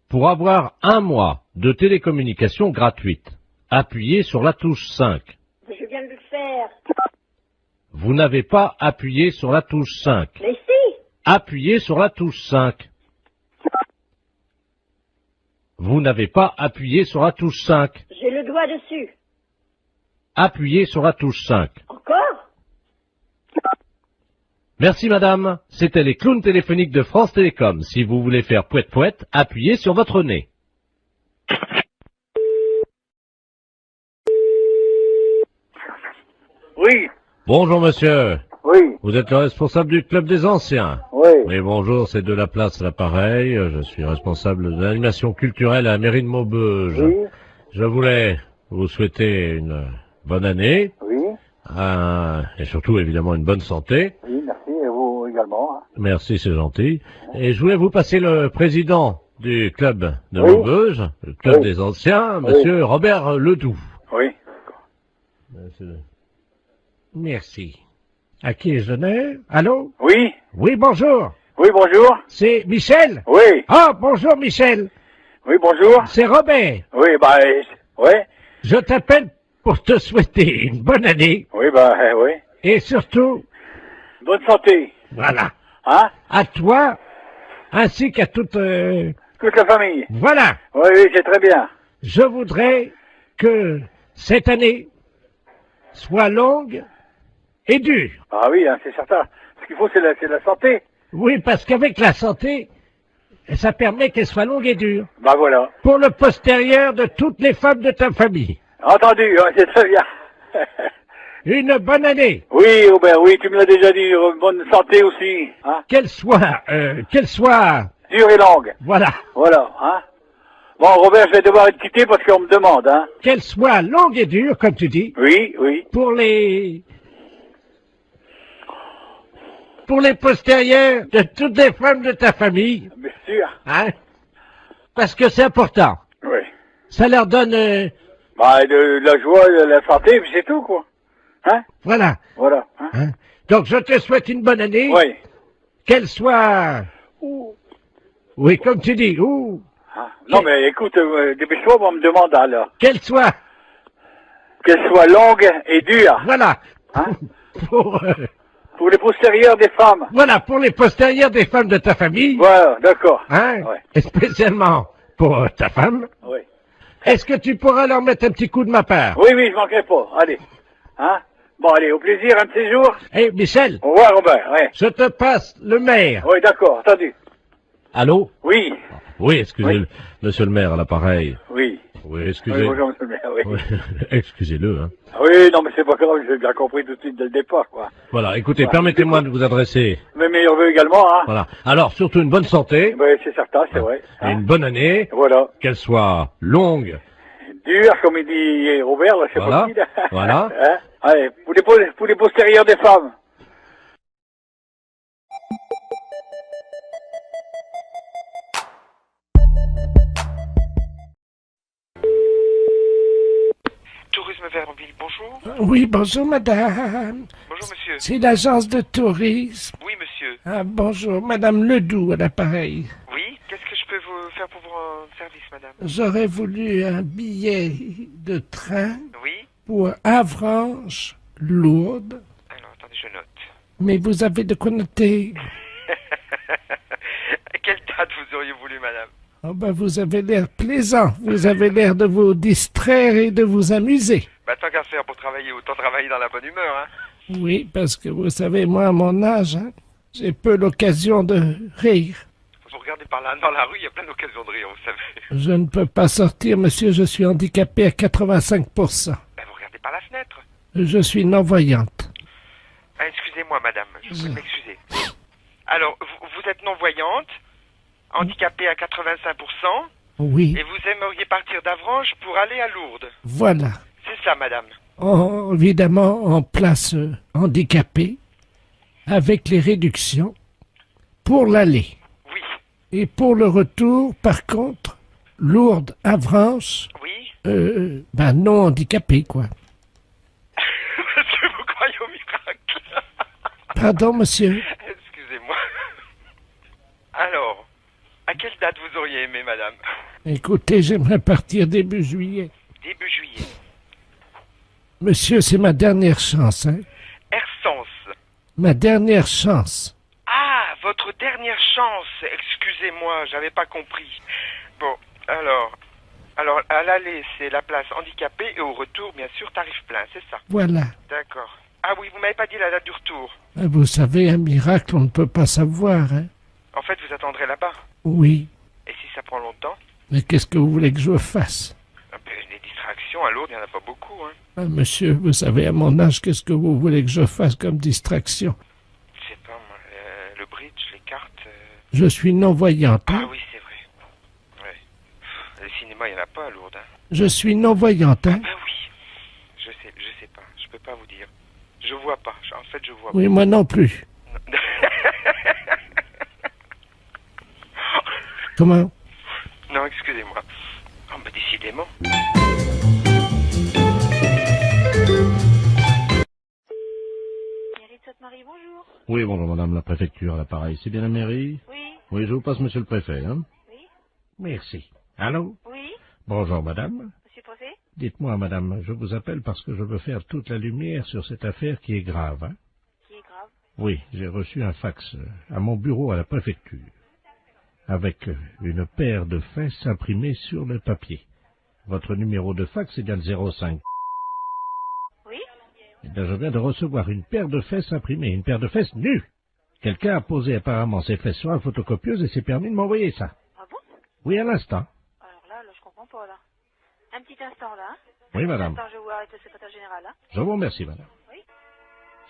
Pour avoir un mois de télécommunication gratuite, appuyez sur la touche 5. Je viens de le faire. Vous n'avez pas appuyé sur la touche 5. Mais si! Appuyez sur la touche 5. Vous n'avez pas appuyé sur la touche 5. J'ai le doigt dessus. Appuyez sur la touche 5. Encore? Merci madame, c'était les clowns téléphoniques de France Télécom. Si vous voulez faire pouette-pouette, appuyez sur votre nez. Oui. Bonjour monsieur. Oui. Vous êtes le responsable du club des anciens. Oui. Oui, bonjour, c'est de la place à l'appareil. Je suis responsable de l'animation culturelle à la mairie de Maubeuge. Oui. Je voulais vous souhaiter une bonne année. Oui. Et surtout, évidemment, une bonne santé. Oui, merci, et vous également. Hein. Merci, c'est gentil. Et je voulais vous passer le président du club de Oui. Maubeuge, le club des anciens, monsieur Robert Ledoux. Oui. Merci. À qui ai-je donné? Allô? Oui. Oui, bonjour. Oui, bonjour. C'est Michel? Oui. Ah, bonjour Michel. Oui, bonjour. C'est Robert. Oui, bah, ouais. Je t'appelle pour te souhaiter une bonne année. Oui, bah, oui. Et surtout, Bonne santé. voilà, Hein? à toi, ainsi qu'à toute... Toute la famille. Voilà, Oui, oui, c'est très bien. je voudrais que cette année soit longue et dure. Ah oui, hein, c'est certain. Ce qu'il faut, c'est la santé. Oui, parce qu'avec la santé, ça permet qu'elle soit longue et dure. Bah voilà. Pour le postérieur de toutes les femmes de ta famille. Entendu, hein, c'est très bien. Une bonne année. Oui, Robert, oui, tu me l'as déjà dit. Bonne santé aussi. Hein? Qu'elle soit... Dure et longue. Voilà. Voilà, hein. Bon, Robert, je vais devoir te quitter parce qu'on me demande, hein. Qu'elle soit longue et dure, comme tu dis. Oui, oui. Pour les postérieurs de toutes les femmes de ta famille. Bien sûr. Hein? Parce que c'est important. Oui. Ça leur donne... Bah, de la joie, de la santé, puis c'est tout, quoi. Hein? Voilà. Voilà. Hein? Hein? Donc, je te souhaite une bonne année. Oui. Qu'elle soit... Oui, comme tu dis. Hein? Non, mais écoute, dépêche-toi, on me demande alors. Qu'elle soit... Qu'elle soit longue et dure. Voilà. Hein? Pour les postérieurs des femmes. Voilà, pour les postérieurs des femmes de ta famille. Voilà, d'accord. Hein? Ouais. Et spécialement pour ta femme. Oui. Est-ce que tu pourras leur mettre un petit coup de ma part? Oui, oui, je manquerai pas. Allez. Hein? Bon, allez, au plaisir, un de ces jours. Eh, Michel. Au revoir, Robert, ouais. Je te passe le maire. Oui, d'accord, entendu. Allô? Oui. Oui, excusez-le, monsieur le maire à l'appareil. Oui. Oui, excusez. Oui, bonjour, monsieur le maire, oui. Oui, excusez-le, hein. Oui, non, mais c'est pas grave, j'ai bien compris tout de suite dès le départ, quoi. Voilà, écoutez, Ouais. permettez-moi de vous adresser. Mes meilleurs vœux également, hein. Voilà. Alors, surtout une bonne santé. Oui, c'est certain, c'est vrai. Et une bonne année. Voilà. Qu'elle soit longue. dur, comme il dit Robert, là, je sais Voilà, pas qui, là. voilà. Hein? Allez, pour les postérieurs des femmes. Tourisme Vernonville, bonjour. Oui, bonjour madame. Bonjour monsieur. C'est l'agence de tourisme. Oui monsieur. Ah, bonjour, madame Ledoux à l'appareil. Oui, qu'est-ce que je peux vous faire pour vos services, madame? J'aurais voulu un billet de train Oui. pour Avranches, Lourdes. Alors, attendez, je note. Mais vous avez de quoi noter. À quelle date vous auriez voulu, madame? Oh ben, vous avez l'air plaisant. Vous avez l'air de vous distraire et de vous amuser. Bah, tant qu'à faire pour travailler, autant travailler dans la bonne humeur, hein. Oui, parce que vous savez, moi, à mon âge, hein, j'ai peu l'occasion de rire. Vous regardez par là, dans la rue, il y a plein d'occasions de rire, vous savez. Je ne peux pas sortir, monsieur, je suis handicapé à 85%. Bah, vous regardez par la fenêtre. Je suis non-voyante. Ah, excusez-moi, madame, je vous prie de m'excuser. Alors, vous êtes non-voyante, handicapée à 85%, Oui, et vous aimeriez partir d'Avranches pour aller à Lourdes. voilà. C'est ça, madame. Évidemment, en place handicapée, avec les réductions, pour l'aller. Oui. Et pour le retour, par contre, Lourdes, Avranches, Oui. Ben non handicapé, quoi. Est-ce que vous croyez au miracle? Pardon, monsieur. Excusez-moi. Alors, à quelle date vous auriez aimé, madame? Écoutez, j'aimerais partir début juillet. Début juillet. Monsieur, c'est ma dernière chance, hein. Ersens. Ma dernière chance. Ah, votre dernière chance. Excusez-moi, j'avais pas compris. Bon, alors, à l'aller, c'est la place handicapée et au retour, bien sûr, tarif plein, c'est ça? Voilà. D'accord. Ah oui, vous m'avez pas dit la date du retour. Vous savez, un miracle, on ne peut pas savoir, hein. En fait, vous attendrez là-bas. Oui. Et si ça prend longtemps? Mais qu'est-ce que vous voulez que je fasse? Les distractions à Lourdes, il n'y en a pas beaucoup, hein. Ah, monsieur, vous savez, à mon âge, qu'est-ce que vous voulez que je fasse comme distraction? Je sais pas, moi, le bridge, les cartes... Je suis non-voyante, hein. Ah oui, c'est vrai. Ouais. Le cinéma, il n'y en a pas à Lourdes, hein. Je suis non-voyante, hein. Ah oui. Je sais pas. Je peux pas vous dire. Je vois pas. En fait, je vois Oui, pas. moi non plus. Comment? Non, excusez-moi. Oh, bah, décidément. Marie, bonjour. Oui, bonjour madame la préfecture à l'appareil. C'est bien la mairie? Oui. Oui, je vous passe monsieur le préfet, hein? Oui. Merci. Allô? Oui. Bonjour madame. Monsieur le préfet? Dites-moi madame, je vous appelle parce que je veux faire toute la lumière sur cette affaire qui est grave, hein? Qui est grave? Oui, j'ai reçu un fax à mon bureau à la préfecture, avec une paire de fesses imprimées sur le papier. Votre numéro de fax est bien le 05. Oui. Eh bien, je viens de recevoir une paire de fesses imprimées, une paire de fesses nues. Quelqu'un a posé apparemment ses fesses sur la photocopieuse et s'est permis de m'envoyer ça. Ah bon? Oui, à l'instant. Alors là, je comprends pas, là. Un petit instant, là. Hein? Oui, madame. Attends, je vais vous arrêter le secrétaire général, là. Je vous remercie, madame. Oui.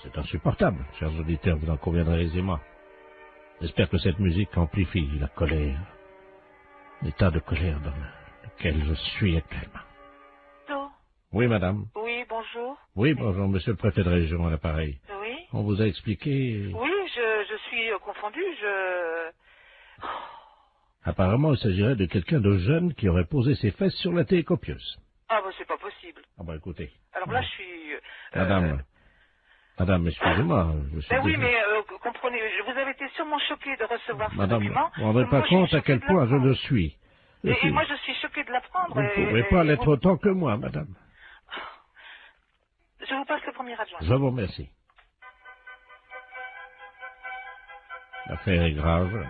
C'est insupportable, chers auditeurs, vous en conviendrez aisément. J'espère que cette musique amplifie la colère, l'état de colère dans lequel je suis actuellement. Allô? Oui, madame. Oui, bonjour. Oui, bonjour, monsieur le préfet de région à l'appareil. Oui. On vous a expliqué... Oui, je suis confondue, Apparemment, il s'agirait de quelqu'un de jeune qui aurait posé ses fesses sur la télécopieuse. Ah, bah, c'est pas possible. Ah bah écoutez. Alors là, je suis... Madame, excusez-moi, je suis Ben oui, désolé. mais comprenez, vous avez été sûrement choquée de recevoir ce Madame, document. vous ne rendez pas Moi, je suis compte à choquée quel de point je l'apprendre. le suis. Et moi, je suis choquée de l'apprendre. Vous ne pouvez pas l'être autant que moi, madame. Je vous passe le premier adjoint. Je vous remercie. L'affaire est grave.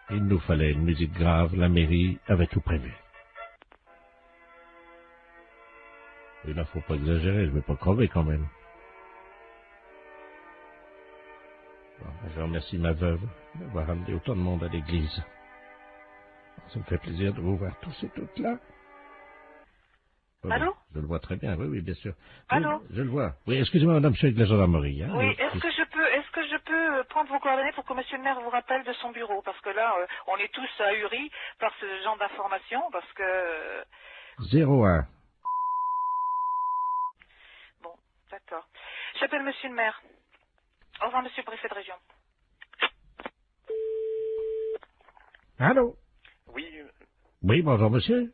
Il nous fallait une musique grave. La mairie avait tout prévu. Et là, faut pas exagérer. Je vais pas crever quand même. Bon, je remercie ma veuve d'avoir amené autant de monde à l'église. Ça me fait plaisir de vous voir tous et toutes là. Allô? Je le vois très bien, oui, bien sûr. Allô? Oui, je le vois. Oui, excusez-moi, madame, je suis avec la gendarmerie. Hein. Oui, est-ce que je peux prendre vos coordonnées pour que monsieur le maire vous rappelle de son bureau? Parce que là, on est tous ahuris par ce genre d'informations, parce que... 01 D'accord. J'appelle monsieur le maire. Au revoir, monsieur le préfet de région. Allô? Oui, Oui, bonjour, monsieur.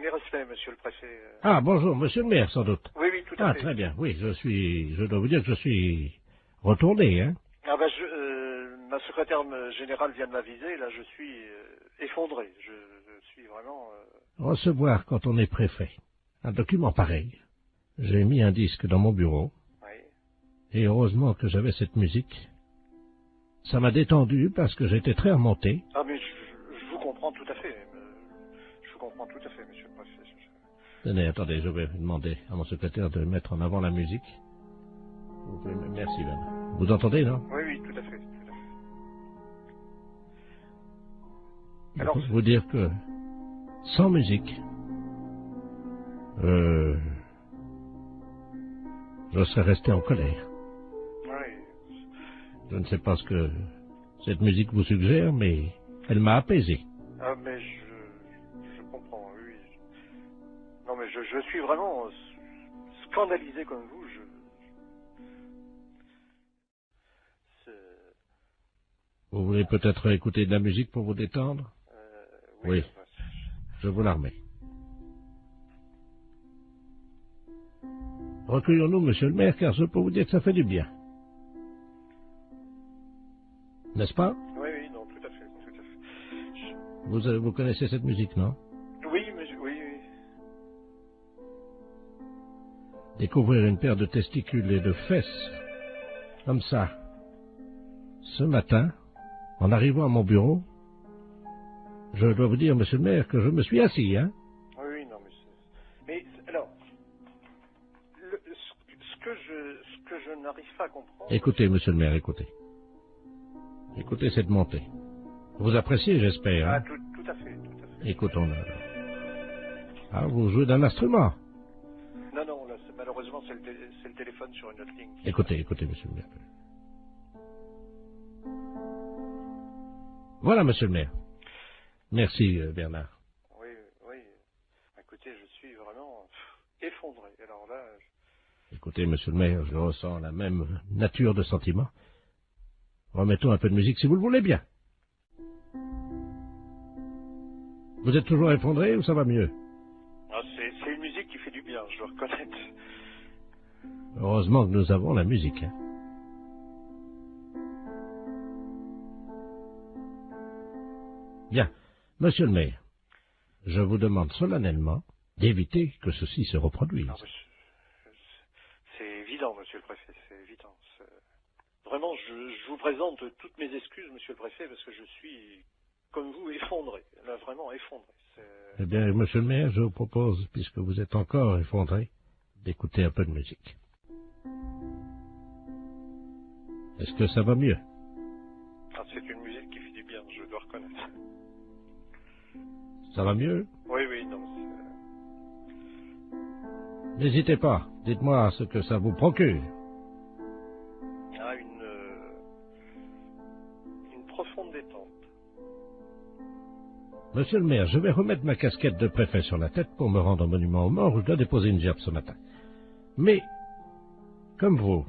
mes respects, monsieur le préfet. Ah, bonjour, monsieur le maire, sans doute. Oui, oui, tout à Ah, fait. très bien. Oui, je dois vous dire que je suis retourné, hein. Ah ben, ma secrétaire générale vient de m'aviser, là, je suis effondré. Je suis vraiment... Recevoir, quand on est préfet, un document pareil. J'ai mis un disque dans mon bureau. Oui. Et heureusement que j'avais cette musique. Ça m'a détendu parce que j'étais très remonté. Ah, mais je vous comprends tout à fait. Je vous comprends tout à fait, monsieur le préfet. Tenez, attendez, je vais demander à mon secrétaire de mettre en avant la musique. Vous pouvez... Merci, Ben. Vous entendez, non? Oui, oui, tout à fait. Je peux vous dire que sans musique, je serais resté en colère. Oui. Je ne sais pas ce que cette musique vous suggère, mais elle m'a apaisé. Ah, mais je comprends, oui. Non, mais je suis vraiment scandalisé comme vous. Vous voulez peut-être écouter de la musique pour vous détendre? Oui. Je vous la remets. Recueillons-nous, monsieur le maire, car je peux vous dire que ça fait du bien. N'est-ce pas? Oui, oui, non, tout à fait. Vous connaissez cette musique, non? Oui, monsieur, oui. Découvrir une paire de testicules et de fesses, comme ça, ce matin, en arrivant à mon bureau, je dois vous dire, monsieur le maire, que je me suis assis, hein? Oui, non, mais alors, ce que je n'arrive pas à comprendre... Écoutez, monsieur le maire, écoutez. Écoutez cette montée. Vous appréciez, j'espère, hein? Ah, tout à fait. Écoutons-le. Ah, vous jouez d'un instrument? Non, là, malheureusement, c'est le téléphone sur une autre ligne. Écoutez, monsieur le maire. Voilà, monsieur le maire. Merci, Bernard. Oui. Écoutez, je suis vraiment effondré. Alors là... Écoutez, monsieur le maire, je ressens la même nature de sentiment. Remettons un peu de musique, si vous le voulez bien. Vous êtes toujours effondré ou ça va mieux? Ah, c'est une musique qui fait du bien, je dois reconnaître. Heureusement que nous avons la musique, hein. Bien. Monsieur le maire, je vous demande solennellement d'éviter que ceci se reproduise. Non, c'est évident, monsieur le préfet, c'est évident. Vraiment, je vous présente toutes mes excuses, monsieur le préfet, parce que je suis, comme vous, effondré. Là, vraiment effondré. Eh bien, monsieur le maire, je vous propose, puisque vous êtes encore effondré, d'écouter un peu de musique. Est-ce que ça va mieux? Ah, c'est une musique qui fait du bien, je dois reconnaître. Ça va mieux? Oui, non. N'hésitez pas, dites-moi ce que ça vous procure. Ah, une profonde détente. Monsieur le maire, je vais remettre ma casquette de préfet sur la tête pour me rendre au monument aux morts où je dois déposer une gerbe ce matin. Mais, comme vous,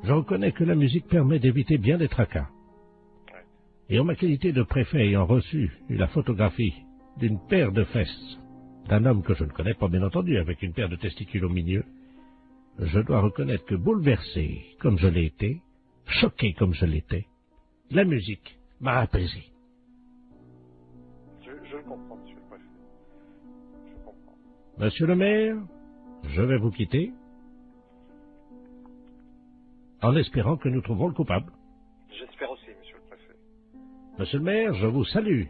je reconnais que la musique permet d'éviter bien des tracas. Et en ma qualité de préfet ayant reçu la photographie d'une paire de fesses d'un homme que je ne connais pas bien entendu, avec une paire de testicules au milieu, je dois reconnaître que bouleversé comme je l'ai été, choqué comme je l'étais, la musique m'a apaisé. Je le comprends, monsieur le préfet. Je comprends. Monsieur le maire, je vais vous quitter en espérant que nous trouverons le coupable. J'espère aussi, monsieur le préfet. Monsieur le maire, je vous salue.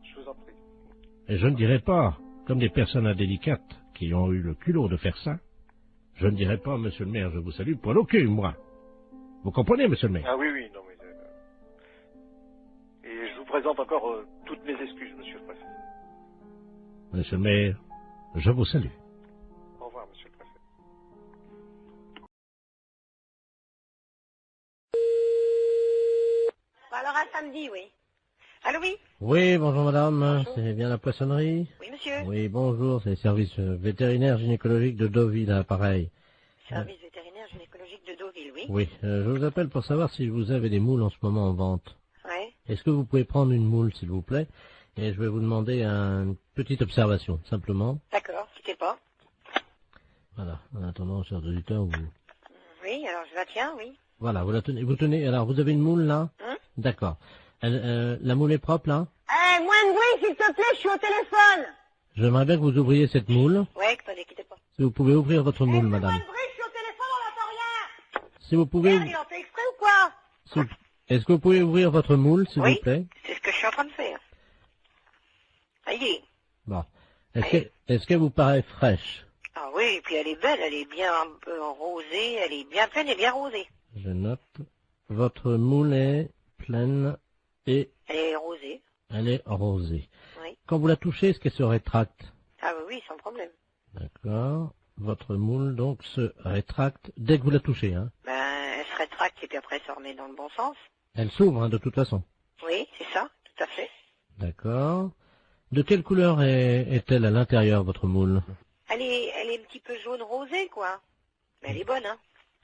Je vous en prie. Et je ne dirai pas, comme des personnes indélicates qui ont eu le culot de faire ça, je ne dirai pas, monsieur le maire, je vous salue, poil au cul, moi. Vous comprenez, monsieur le maire? Ah oui, non, mais... Et je vous présente encore toutes mes excuses, monsieur le préfet. Monsieur le maire, je vous salue. Au revoir, monsieur le préfet. Alors à samedi, oui. Allô, oui? Oui, bonjour madame, c'est bien la poissonnerie? Oui, monsieur. Oui, bonjour, c'est le service vétérinaire gynécologique de Deauville, à l'appareil. Service vétérinaire gynécologique de Deauville, oui. Oui, je vous appelle pour savoir si vous avez des moules en ce moment en vente. Ouais. Est-ce que vous pouvez prendre une moule, s'il vous plaît? Et je vais vous demander une petite observation, simplement. D'accord, quittez pas. Voilà, en attendant, chers auditeurs, vous... Oui, alors je la tiens, oui. Voilà, vous la tenez. Vous tenez. Alors, vous avez une moule, là? D'accord. La moule est propre, là? Eh, moins de bruit, s'il te plaît, je suis au téléphone. J'aimerais bien que vous ouvriez cette moule. Ouais, attendez, quittez pas. Si vous pouvez ouvrir votre moule, madame. Moins de bruit, je suis au téléphone, on n'entend rien. Si vous pouvez... Merde, il en fait exprès ou quoi? Est-ce que vous pouvez ouvrir votre moule, s'il Oui. vous plaît? C'est ce que je suis en train de faire. Ça y est. Bon. Est-ce qu'elle vous paraît fraîche? Ah oui, et puis elle est belle, elle est bien un peu rosée, elle est bien pleine et bien rosée. Je note. Votre moule est pleine et Elle est rosée. elle est rosée. Oui. Quand vous la touchez, est-ce qu'elle se rétracte? Ah oui, oui, sans problème. D'accord. Votre moule, donc, se rétracte dès que vous la touchez, hein? Ben, elle se rétracte et puis après elle se remet dans le bon sens. Elle s'ouvre, hein, de toute façon. Oui, c'est ça, tout à fait. D'accord. De quelle couleur est-elle à l'intérieur, votre moule? Elle est un petit peu jaune rosée, quoi. Mais elle est bonne, hein.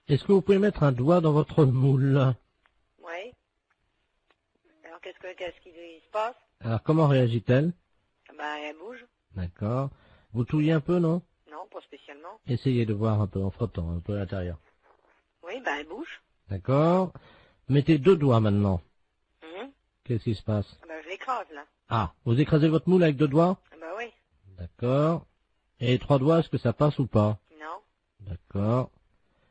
Est-ce que vous pouvez mettre un doigt dans votre moule? Oui. Alors qu'est-ce qui se passe? Alors, comment réagit-elle? Ben, elle bouge. D'accord. Vous touillez un peu, non? Non, pas spécialement. Essayez de voir un peu en frottant, un peu à l'intérieur. Oui, ben elle bouge. D'accord. Mettez 2 doigts maintenant. Mhm. Qu'est-ce qui se passe? Ah ben je l'écrase, là. Ah, vous écrasez votre moule avec 2 doigts? Ah ben oui. D'accord. Et 3 doigts, est-ce que ça passe ou pas? Non. D'accord.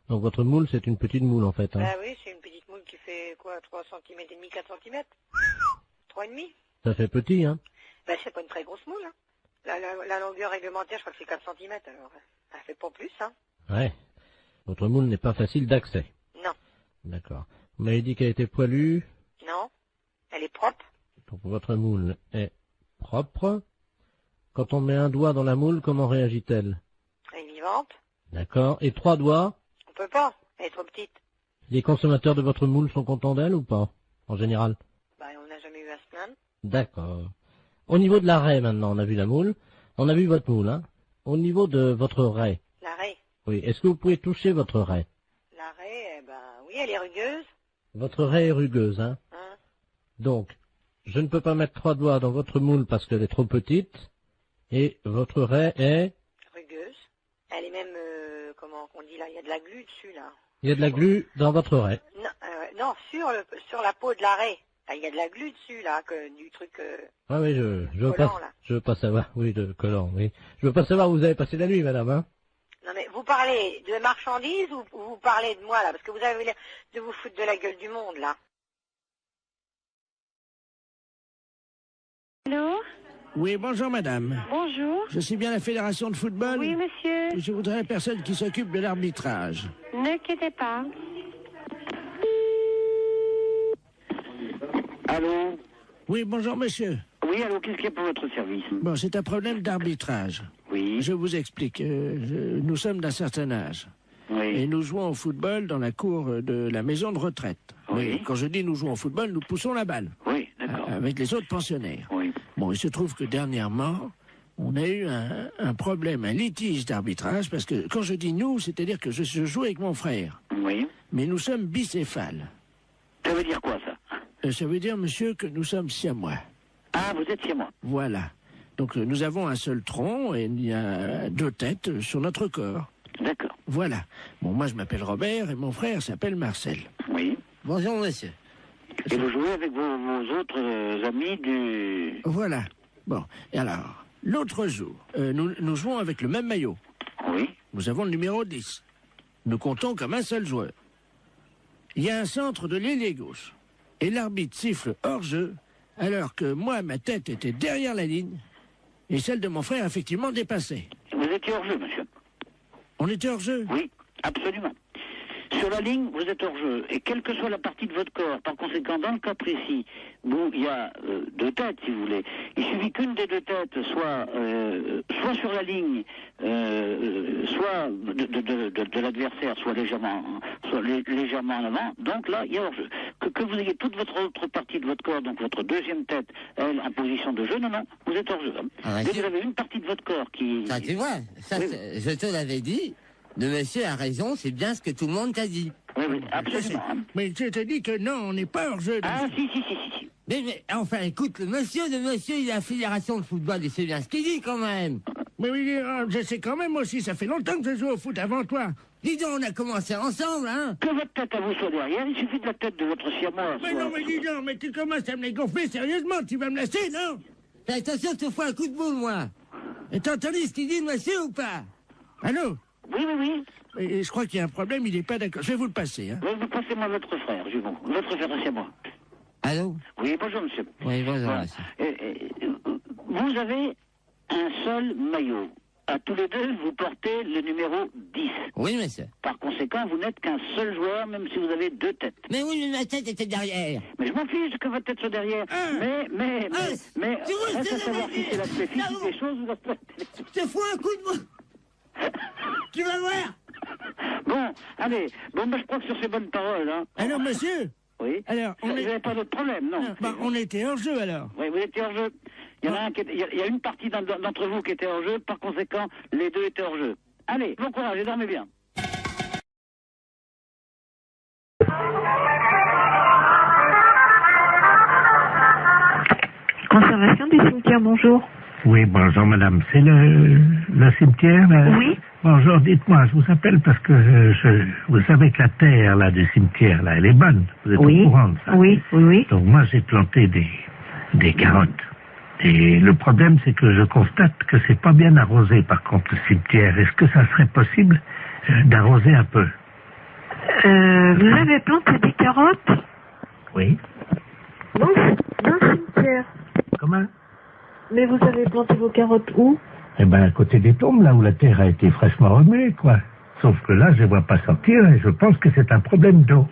Donc votre moule, c'est une petite moule en fait. Hein. Ben oui, c'est une petite moule qui fait quoi, 3 cm et demi, 4 cm 3,5. Ça fait petit, hein? Ben c'est pas une très grosse moule, hein. La longueur réglementaire, je crois que c'est 4 cm, alors elle fait pas plus, hein. Ouais. Votre moule n'est pas facile d'accès. Non. D'accord. Vous m'avez dit qu'elle était poilue. Non. Elle est propre. Donc votre moule est propre. Quand on met un doigt dans la moule, comment réagit-elle? Elle est vivante. D'accord. Et 3 doigts? On peut pas, elle est trop petite. Les consommateurs de votre moule sont contents d'elle ou pas? En général? Ben on n'a jamais eu à se plaindre. D'accord. Au niveau de la raie maintenant, on a vu la moule. On a vu votre moule, hein? Au niveau de votre raie. La raie. Oui. Est-ce que vous pouvez toucher votre raie? La raie, eh ben oui, elle est rugueuse. Votre raie est rugueuse, hein? Donc, je ne peux pas mettre 3 doigts dans votre moule parce qu'elle est trop petite. Et votre raie est... Rugueuse. Elle est même, comment on dit là, il y a de la glu dessus, là. Il y a de la glu dans votre raie. Non, non, sur la peau de la raie. Ah, il y a de la glu dessus, là, du truc... Ah oui, je veux collant, pas, là. je veux pas savoir, oui, de collant, oui. Je veux pas savoir où vous avez passé la nuit, madame, hein? Non, mais vous parlez de marchandises ou vous parlez de moi, là? Parce que vous avez l'air de vous foutre de la gueule du monde, là. Allô? Oui, bonjour madame. Bonjour. Je suis bien la fédération de football. Oui, monsieur. Je voudrais la personne qui s'occupe de l'arbitrage. Ne quittez pas. Allô? Oui, bonjour monsieur. Oui, allô, qu'est-ce qu'il y a pour votre service? Bon, c'est un problème d'arbitrage. Oui. Je vous explique. Nous sommes d'un certain âge. Oui. Et nous jouons au football dans la cour de la maison de retraite. Oui. Mais quand je dis nous jouons au football, nous poussons la balle. Oui, d'accord. Avec les autres pensionnaires. Oui. Bon, il se trouve que dernièrement, on a eu un problème, un litige d'arbitrage, parce que quand je dis nous, c'est-à-dire que je joue avec mon frère. Oui. Mais nous sommes bicéphales. Ça veut dire quoi, ça? Ça veut dire, monsieur, que nous sommes siamois. Ah, vous êtes chez moi. Voilà. Donc nous avons un seul tronc et il y a 2 têtes sur notre corps. D'accord. Voilà. Bon, moi je m'appelle Robert et mon frère s'appelle Marcel. Oui. Bonjour, monsieur. Et vous jouez avec vos autres amis du... Voilà. Bon, et alors, l'autre jour, nous jouons avec le même maillot. Oui. Nous avons le numéro 10. Nous comptons comme un seul joueur. Il y a un centre de l'ailier gauche. Et l'arbitre siffle hors-jeu, alors que moi, ma tête était derrière la ligne, et celle de mon frère, effectivement, dépassait. Vous étiez hors-jeu, monsieur? On était hors-jeu? Oui, absolument. Sur la ligne, vous êtes hors-jeu. Et quelle que soit la partie de votre corps, par conséquent, dans le cas précis, où il y a 2 têtes, si vous voulez, il suffit qu'une des 2 têtes soit sur la ligne, soit de l'adversaire, soit légèrement en avant. Donc là, il y a hors-jeu. Que vous ayez toute votre autre partie de votre corps, donc votre deuxième tête, elle, en position de jeu, non, vous êtes hors-jeu. Ah, Dès que vous avez une partie de votre corps qui... Ça, tu vois, ça, Oui. je te l'avais dit. Le monsieur a raison, c'est bien ce que tout le monde t'a dit. Oui, oui, absolument. Mais je te dis que non, on n'est pas hors jeu. Ah, si. Mais enfin, écoute, le monsieur, il a la fédération de football, et c'est bien ce qu'il dit quand même. Mais oui, je sais quand même aussi, ça fait longtemps que je joue au foot avant toi. Dis donc, on a commencé ensemble, hein. Que votre tête à vous soit derrière, il suffit de la tête de votre siamois. Mais non, mais dis donc, mais tu commences à me les gonfler sérieusement, tu vas me laisser, non? Fais attention, je te fous un coup de boule, moi. Et t'as entendu ce qu'il dit, le monsieur, ou pas? Allô? Oui. Et je crois qu'il y a un problème, il n'est pas d'accord. Je vais vous le passer, hein. Oui, vous passez-moi votre frère, jumeau. Votre frère à siamois. Allô? Oui, bonjour, monsieur. Oui, bonjour, Voilà. monsieur. Vous avez un seul maillot. À tous les deux, vous portez le numéro 10. Oui, monsieur. Par conséquent, vous n'êtes qu'un seul joueur, même si vous avez deux têtes. Mais oui, mais ma tête était derrière. Mais je m'en fiche que votre tête soit derrière. Mais, reste à savoir si c'est l'aspect physique des choses ou l'aspect... Je te fous un coup de boule. Tu vas voir. Bon, allez. Bon, je crois que sur ces bonnes paroles, hein... Alors, monsieur? Oui. Alors, vous n'avez pas d'autre problème, non? On était hors jeu, alors. Oui, vous étiez hors jeu. Il y a une partie d'entre vous qui était hors jeu, par conséquent, les deux étaient hors jeu. Allez, bon courage et dormez bien. Conservation du cimetière, bonjour. Oui, bonjour madame. C'est le cimetière là? Oui. Bonjour, dites-moi, je vous appelle parce que vous savez que la terre là du cimetière là, elle est bonne. Vous êtes au courant de ça? Oui. Donc moi j'ai planté des carottes. Et le problème c'est que je constate que c'est pas bien arrosé par contre le cimetière. Est-ce que ça serait possible d'arroser un peu? Vous avez planté des carottes? Oui. Non, dans le cimetière. Comment? Mais vous avez planté vos carottes où? Eh ben, à côté des tombes, là où la terre a été fraîchement remuée, quoi. Sauf que là, je ne vois pas sortir et je pense que c'est un problème d'eau.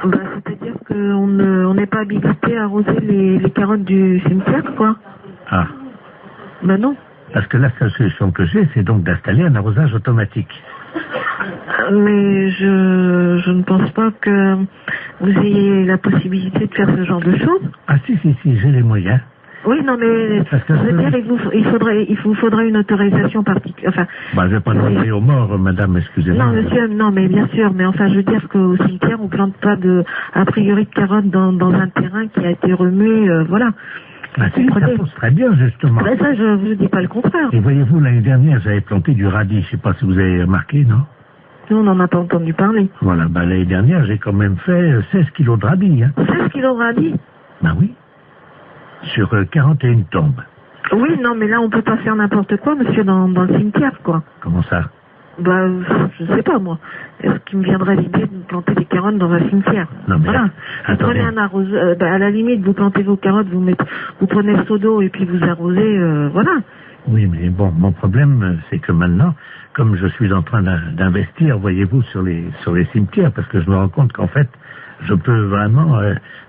C'est-à-dire qu'on n'est pas habilité à arroser les carottes du cimetière, quoi. Ah. Non. Parce que la seule solution que j'ai, c'est donc d'installer un arrosage automatique. Mais je ne pense pas que vous ayez la possibilité de faire ce genre de choses. Ah si, j'ai les moyens. Oui, non, mais je veux dire, il vous faudrait une autorisation particulière. Enfin, je vais pas demander aux morts, madame, excusez-moi. Non, monsieur, non, mais bien sûr, mais enfin, je veux dire qu'au cimetière, on plante pas a priori de carottes dans un terrain qui a été remué, voilà. Ah si, ça pousse très bien, justement. Ben ça, je vous dis pas le contraire. Et voyez-vous, l'année dernière, j'avais planté du radis, je sais pas si vous avez remarqué, non? Nous, on n'en a pas entendu parler. Voilà, l'année dernière, j'ai quand même fait 16 kilos de radis, hein. 16 kilos de radis? Ben oui. Sur 41 tombes. Oui, non, mais là, on peut pas faire n'importe quoi, monsieur, dans le cimetière, quoi. Comment ça? Je sais pas, moi. Est-ce qu'il me viendrait l'idée de planter des carottes dans un cimetière? Non, mais voilà. Vous prenez un arroseur, à la limite, vous plantez vos carottes, vous prenez le seau d'eau et puis vous arrosez, voilà. Oui, mais bon, mon problème, c'est que maintenant, comme je suis en train d'investir, voyez-vous, sur les cimetières, parce que je me rends compte qu'en fait, je peux vraiment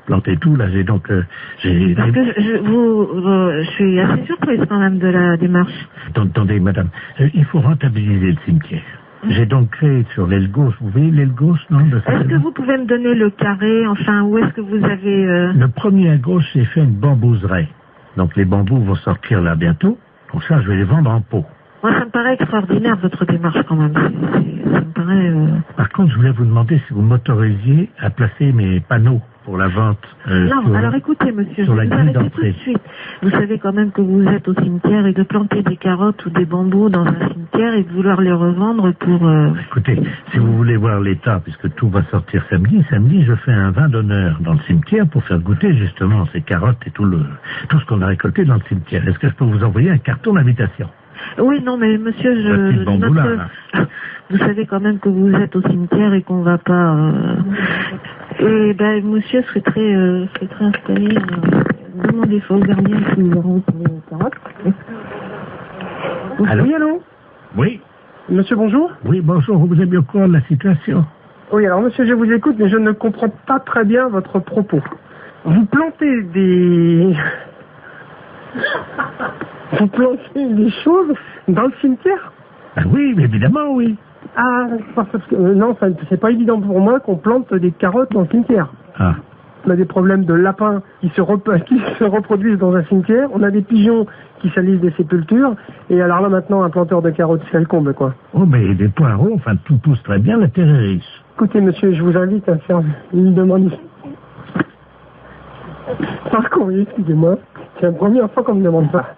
planter tout. Là, j'ai donc... Parce que je suis assez surprise quand même de la démarche. Attendez, madame, il faut rentabiliser le cimetière. J'ai donc créé sur l'aile gauche, vous voyez l'aile gauche, non? Est-ce que vous pouvez me donner le carré, enfin, où est-ce que vous avez... Le premier à gauche, j'ai fait une bambouseraie. Donc les bambous vont sortir là bientôt. Pour ça, je vais les vendre en pot. Moi, ça me paraît extraordinaire, votre démarche, quand même. Ça me paraît... Par contre, je voulais vous demander si vous m'autorisiez à placer mes panneaux pour la vente. Non, alors écoutez, monsieur, je vais vous arrêter tout de suite. Vous savez quand même que vous êtes au cimetière et de planter des carottes ou des bambous dans un cimetière et de vouloir les revendre pour... Écoutez, si vous voulez voir l'état, puisque tout va sortir samedi, je fais un vin d'honneur dans le cimetière pour faire goûter justement ces carottes et tout ce qu'on a récolté dans le cimetière. Est-ce que je peux vous envoyer un carton d'invitation? Oui, non, mais monsieur, vous savez quand même que vous êtes au cimetière et qu'on va pas... Et ben, monsieur serait très installé. Demandez ça au gardien qui nous auront les carottes. Allô? Oui, allô? Oui. Monsieur, bonjour? Oui, bonjour, vous êtes bien au courant de la situation? Oui, alors monsieur, je vous écoute, mais je ne comprends pas très bien votre propos. Vous plantez des... Vous plantez des choses dans le cimetière? Ah oui, évidemment, oui. Ah, parce que non, c'est pas évident pour moi qu'on plante des carottes dans le cimetière. Ah. On a des problèmes de lapins qui se reproduisent dans un cimetière. On a des pigeons qui salissent des sépultures. Et alors là, maintenant, un planteur de carottes, c'est le comble, quoi. Oh, mais des poireaux, enfin, tout pousse très bien, la terre est riche. Écoutez, monsieur, je vous invite à faire une demande par courrier, excusez-moi. C'est la première fois qu'on me demande ça.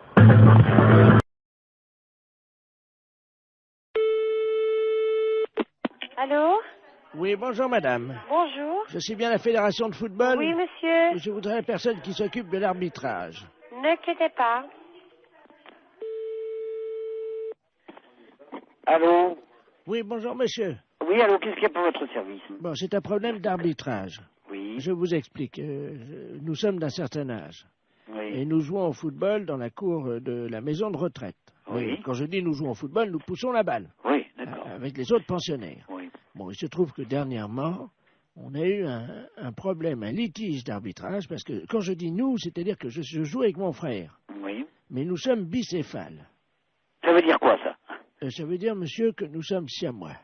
Allô? Oui, bonjour madame. Bonjour. Je suis bien la fédération de football. Oui, monsieur. Je voudrais la personne qui s'occupe de l'arbitrage. Ne quittez pas. Allô? Oui, bonjour monsieur. Oui, allô, qu'est-ce qu'il y a pour votre service? Bon, c'est un problème d'arbitrage. Oui. Je vous explique. Nous sommes d'un certain âge. Oui. Et nous jouons au football dans la cour de la maison de retraite. Oui. Quand je dis nous jouons au football, nous poussons la balle. Oui, d'accord. Avec les autres pensionnaires. Oui. Bon, il se trouve que dernièrement, on a eu un problème, un litige d'arbitrage, parce que quand je dis nous, c'est-à-dire que je joue avec mon frère. Oui. Mais nous sommes bicéphales. Ça veut dire quoi, ça? Ça veut dire, monsieur, que nous sommes siamois.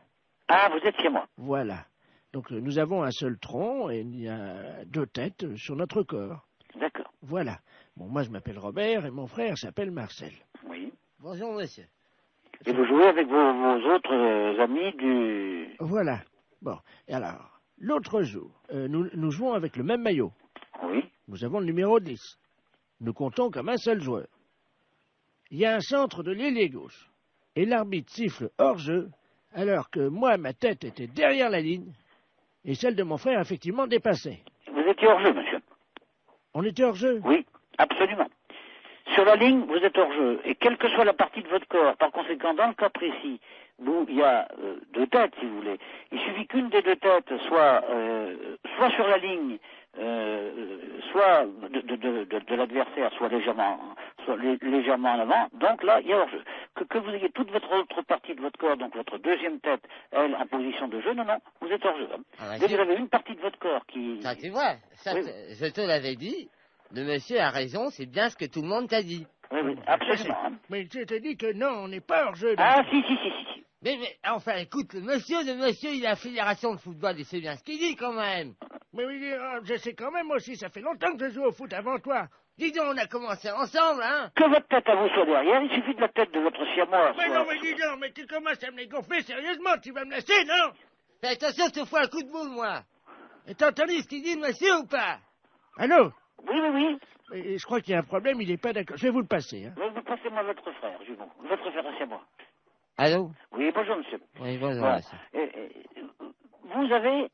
Ah, vous êtes chez moi. Voilà. Donc nous avons un seul tronc et il y a 2 têtes sur notre corps. D'accord. Voilà. Bon, moi je m'appelle Robert et mon frère s'appelle Marcel. Oui. Bonjour, monsieur. Et vous jouez avec vos autres amis du... Voilà. Bon. Et alors, l'autre jour, nous jouons avec le même maillot. Oui. Nous avons le numéro 10. Nous comptons comme un seul joueur. Il y a un centre de l'ailier gauche. Et l'arbitre siffle hors-jeu, alors que moi, ma tête était derrière la ligne, et celle de mon frère, effectivement, dépassait. Vous étiez hors-jeu, monsieur? On était hors-jeu? Oui, absolument. Sur la ligne, vous êtes hors-jeu, et quelle que soit la partie de votre corps, par conséquent, dans le cas précis, où il y a 2 têtes, si vous voulez, il suffit qu'une des 2 têtes soit sur la ligne, soit de l'adversaire, soit légèrement en avant, donc là, il y a hors-jeu. Que vous ayez toute votre autre partie de votre corps, donc votre deuxième tête, elle, en position de jeu, non, vous êtes hors-jeu. Dès que vous avez une partie de votre corps qui... Ça, tu vois, ça, Oui. je te l'avais dit, le monsieur a raison, c'est bien ce que tout le monde t'a dit. Oui, absolument. Mais je t'ai dit que non, on n'est pas hors-jeu. Ah, si. Mais, enfin, écoute, le monsieur, il a la fédération de football, et c'est bien ce qu'il dit, quand même. Mais oui, je sais quand même, moi aussi, ça fait longtemps que je joue au foot avant toi. Dis donc, on a commencé ensemble, hein. Que votre tête à vous soit derrière, il suffit de la tête de votre siamois. Mais non, mais dis donc, mais tu commences à me les gonfler sérieusement, tu vas me laisser, non? Fais attention, je te fous un coup de boule, moi. Et t'as entendu ce qu'il dit, le monsieur, ou pas? Allô? Oui. Et je crois qu'il y a un problème, il n'est pas d'accord. Je vais vous le passer, hein. Vous passez-moi votre frère, Jumeau. Votre frère, c'est moi. Allô? Oui, bonjour, monsieur. Oui, bonjour, Voilà. monsieur. Vous avez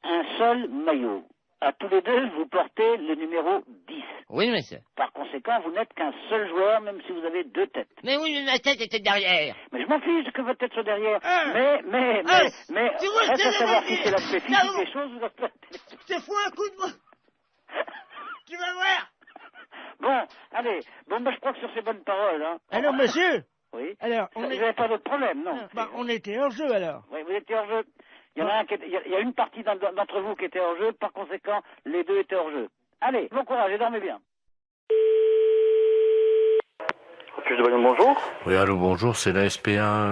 un seul maillot. À tous les deux, vous portez le numéro 10. Oui, monsieur. Par conséquent, vous n'êtes qu'un seul joueur, même si vous avez 2 têtes. Mais oui, mais ma tête était derrière. Mais je m'en fiche que votre tête soit derrière. Ah. Mais, tu vois, reste à savoir si c'est l'aspect physique Non. des choses ou l'aspect... Je te fous un coup de boule. Tu vas voir. Bon, allez. Bon, je crois que sur ces bonnes paroles, hein. Alors, monsieur? Oui. Alors, Vous n'avez pas d'autre problème, non? On était hors-jeu, alors. Oui, vous étiez hors-jeu. Il y a une partie d'entre vous qui était hors-jeu, par conséquent, les 2 étaient hors-jeu. Allez, bon courage et dormez bien. Bonjour. Oui, allô, bonjour, c'est la SPA.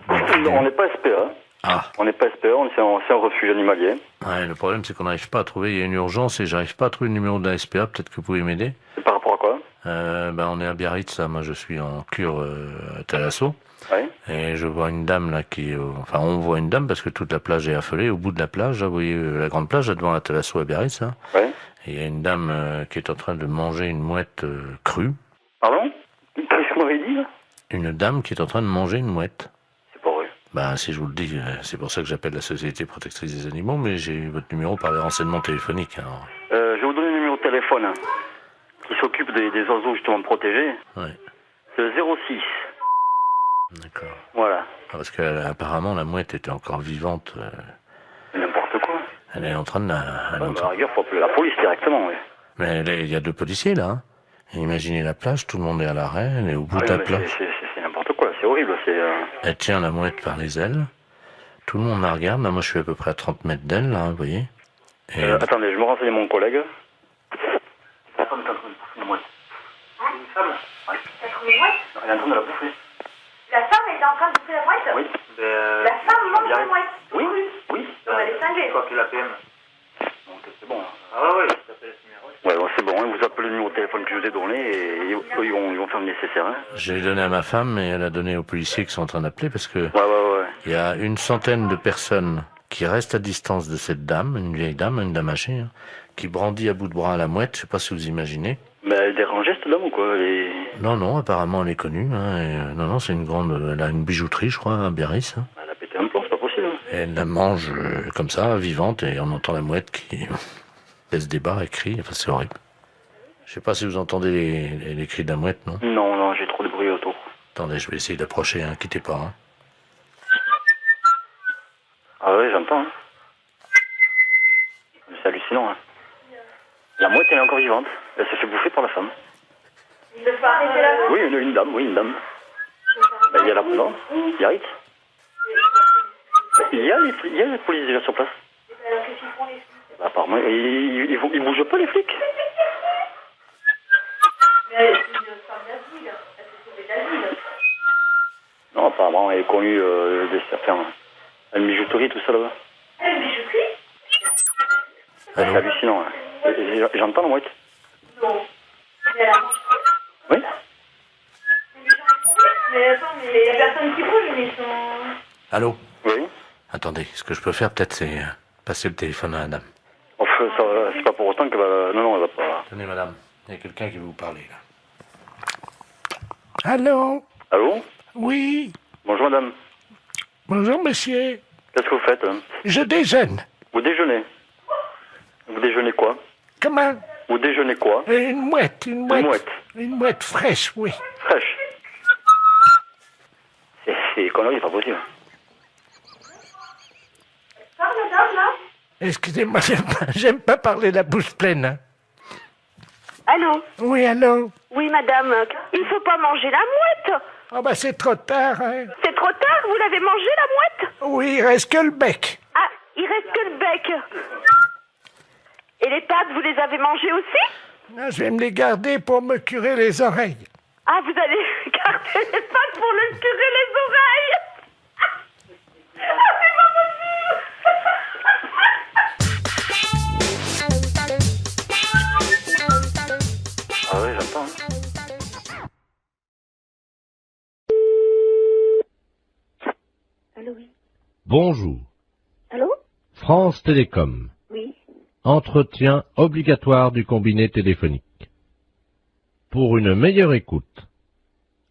On n'est pas SPA. Ah. On n'est pas SPA, c'est un refuge animalier. Ouais, le problème, c'est qu'on n'arrive pas à trouver. Il y a une urgence et j'arrive pas à trouver le numéro de la SPA. Peut-être que vous pouvez m'aider. Par rapport à quoi? On est à Biarritz, là. Moi, je suis en cure à Thalasso. Oui. Et je vois une dame, là, on voit une dame parce que toute la plage est affolée. Au bout de la plage, là, vous voyez la grande plage, là, devant la Thalasso à Biarritz, là. Oui. Et il y a une dame qui est en train de manger une mouette crue. Pardon? Qu'est-ce que vous m'avez dit, là? Une dame qui est en train de manger une mouette. C'est pas vrai. Ben, si je vous le dis, c'est pour ça que j'appelle la Société Protectrice des Animaux, mais j'ai eu votre numéro par les renseignements téléphoniques. Alors. Je vais vous donner le numéro de téléphone hein, qui s'occupe des oiseaux justement protégés. Ouais. C'est le 06. D'accord. Voilà. Ah, parce qu'apparemment, la mouette était encore vivante. N'importe quoi. Elle est en train de la... À la rigueur, faut appeler la police directement, oui. Mais il y a 2 policiers, là. Hein. Et imaginez la plage, tout le monde est à l'arrêt, elle est au bout de la plage. C'est n'importe quoi, c'est horrible. Elle tient la mouette par les ailes. Tout le monde la regarde. Là, moi, je suis à peu près à 30 mètres d'elle, là, vous voyez. Et attendez, je me renseigne mon collègue. La femme est en train de bouffer une mouette. Une femme? Oui. T'as trouvé une mouette? Elle est en train de la bouffer. La femme est en train de bouffer la mouette? Oui. La femme mange la mouette? Oui. Donc elle est cinglée. Je crois que la PM. Donc, C'est bon. Ah oui, ouais, bon, c'est bon, hein, vous appelez le numéro de téléphone que je vous ai donné et eux, ils vont faire le nécessaire. Hein. J'ai donné à ma femme et elle a donné aux policiers qui sont en train d'appeler parce que Ouais. il y a une centaine de personnes qui restent à distance de cette dame, une vieille dame, une dame âgée, hein, qui brandit à bout de bras à la mouette, je sais pas si vous imaginez. Mais elle dérangeait cette dame ou quoi Non, apparemment elle est connue. Hein, et, non, c'est une grande... Elle a une bijouterie, je crois, à Biarritz. Hein. Elle a pété un plomb, c'est pas possible. Hein. Et elle la mange comme ça, vivante, et on entend la mouette qui laisse des barres et crie. Enfin, c'est horrible. Je sais pas si vous entendez les cris de la mouette, non? Non, j'ai trop de bruit autour. Attendez, je vais essayer d'approcher, hein, quittez pas. Hein. Ah ouais, j'entends. Hein. C'est hallucinant. Hein. La mouette, elle est encore vivante. Elle se fait bouffer par la femme. Il ne faut arrêter la vente? Oui, une dame. Ben, il y a la... Non, Biarritz. Il y a les policiers déjà sur place. Alors qu'est-ce qu'ils font les flics? Apparemment, ils bougent pas les flics. Mais elle est une femme d'asile. Elle s'est sauvée d'asile. Non, apparemment, elle est connue de certains... Une bijouterie, tout ça là-bas. Une bijouterie? C'est hallucinant. Hein. J'entends la mouette. Non. Mais elle a... Oui. Mais attends, mais il y a personne qui bouge, mais ils sont... Allô? Oui. Attendez, ce que je peux faire peut-être c'est passer le téléphone à la dame. Enfin, c'est pas pour autant que... Non, elle va pas... Tenez madame, il y a quelqu'un qui veut vous parler là. Allô? Allô? Oui. Bonjour madame. Bonjour monsieur. Qu'est-ce que vous faites? Hein? Je déjeune. Vous déjeunez? Vous déjeunez quoi? Comment? Vous déjeunez quoi? Une mouette. Une mouette? Une mouette fraîche, oui. Fraîche? C'est des conneries, pas possible. Parle, madame, là? Excusez-moi, j'aime pas parler la bouche pleine. Hein. Allô? Oui, allô? Oui, madame. Il faut pas manger la mouette. Ah bah c'est trop tard, hein. C'est trop tard, vous l'avez mangé, la mouette? Oui, il reste que le bec. Ah, il reste que le bec. Et les pattes, vous les avez mangées aussi? Ah, je vais me les garder pour me curer les oreilles. Ah, vous allez garder les pattes pour le curer les oreilles? Ah, c'est pas possible! Ah oui, j'entends. Hein. Allô, oui. Bonjour. Allô? France Télécom. Oui. Entretien obligatoire du combiné téléphonique. Pour une meilleure écoute,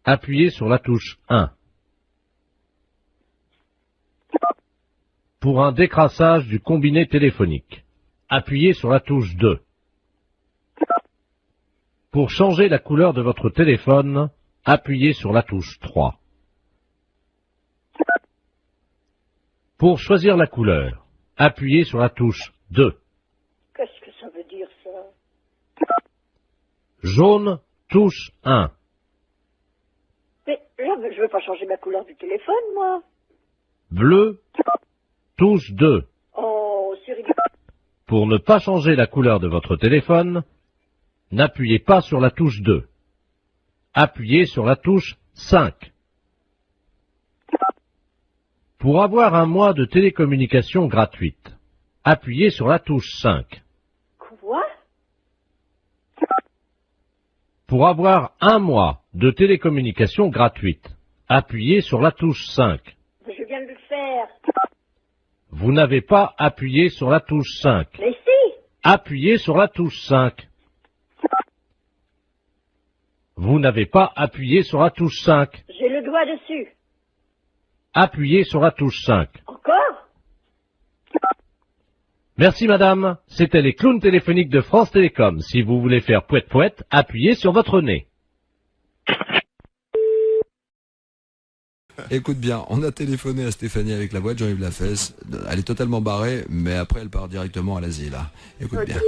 appuyez sur la touche 1. Pour un décrassage du combiné téléphonique, appuyez sur la touche 2. Pour changer la couleur de votre téléphone, appuyez sur la touche 3. Pour choisir la couleur, appuyez sur la touche 2. Qu'est-ce que ça veut dire, ça? Jaune, touche 1. Mais là, je veux pas changer ma couleur du téléphone, moi. Bleu, touche 2. Oh, c'est rigolo. Pour ne pas changer la couleur de votre téléphone, n'appuyez pas sur la touche 2. Appuyez sur la touche 5. Pour avoir un mois de télécommunication gratuite, appuyez sur la touche 5. Quoi? Pour avoir un mois de télécommunication gratuite, appuyez sur la touche 5. Je viens de le faire. Vous n'avez pas appuyé sur la touche 5. Mais si! Appuyez sur la touche 5. Vous n'avez pas appuyé sur la touche 5. J'ai le doigt dessus. Appuyez sur la touche 5. Encore? Merci madame, c'était les clowns téléphoniques de France Télécom. Si vous voulez faire pouette-pouette, appuyez sur votre nez. Écoute bien, on a téléphoné à Stéphanie avec la voix de Jean-Yves Lafesse. Elle est totalement barrée, mais après elle part directement à l'asile. Écoute bien.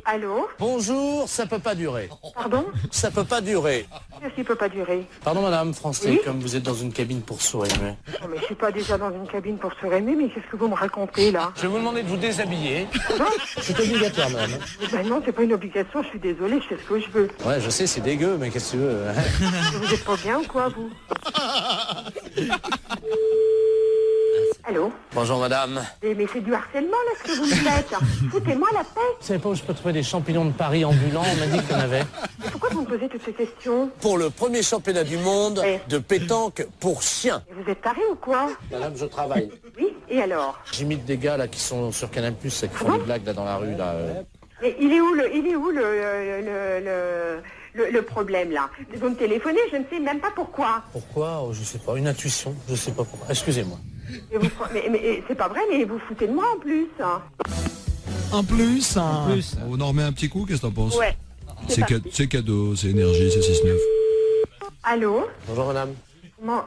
Allô? Bonjour, ça peut pas durer. Pardon? Ça peut pas durer. Qu'est-ce qui peut pas durer? Pardon madame, France Télécom, vous êtes dans une cabine pour sourire. Non, mais je suis pas déjà dans une cabine pour se rémer, mais qu'est-ce que vous me racontez là? Je vais vous demander de vous déshabiller. Non? C'est obligatoire madame. Ben non, c'est pas une obligation, je suis désolée, je fais ce que je veux. Ouais, je sais, c'est dégueu, mais qu'est-ce que tu veux hein. Vous êtes pas bien ou quoi, vous? Allô? Bonjour madame. Mais c'est du harcèlement là ce que vous me faites. Foutez-moi la paix. Vous savez pas où je peux trouver des champignons de Paris ambulants? On m'a dit qu'il y en avait. Mais pourquoi vous me posez toutes ces questions? Pour le premier championnat du monde de pétanque pour chiens. Mais vous êtes taré ou quoi? Madame, je travaille. Oui, et alors? J'imite des gars là qui sont sur Canal+, et qui font des blagues là dans la rue là. Mais il est où le problème là? Vous me téléphonez, je ne sais même pas pourquoi. Pourquoi? Oh, je sais pas, une intuition, je sais pas pourquoi. Excusez-moi. Mais c'est pas vrai, mais vous foutez de moi en plus. En plus, on en remet un petit coup, qu'est-ce que t'en penses? Ouais. C'est cadeau, c'est énergie, c'est 6-9. Allô? Bonjour madame.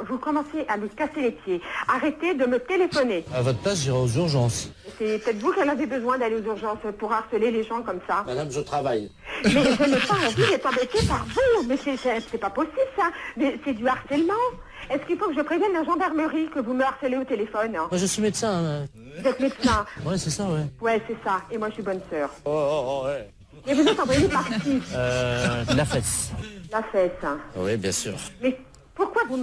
Vous commencez à me casser les pieds. Arrêtez de me téléphoner. À votre place, j'irai aux urgences. C'est peut-être vous qui en avez besoin d'aller aux urgences pour harceler les gens comme ça. Madame, je travaille. Mais je n'ai pas envie d'être embêtée par vous. Mais c'est pas possible ça. Mais c'est du harcèlement. Est-ce qu'il faut que je prévienne la gendarmerie que vous me harcelez au téléphone? Moi, je suis médecin. Vous êtes médecin? Ouais, c'est ça, ouais. Ouais, c'est ça. Et moi, je suis bonne sœur. Ouais. Et vous êtes envoyé par qui? La fesse. La fesse. Oui, bien sûr. Mais pourquoi vous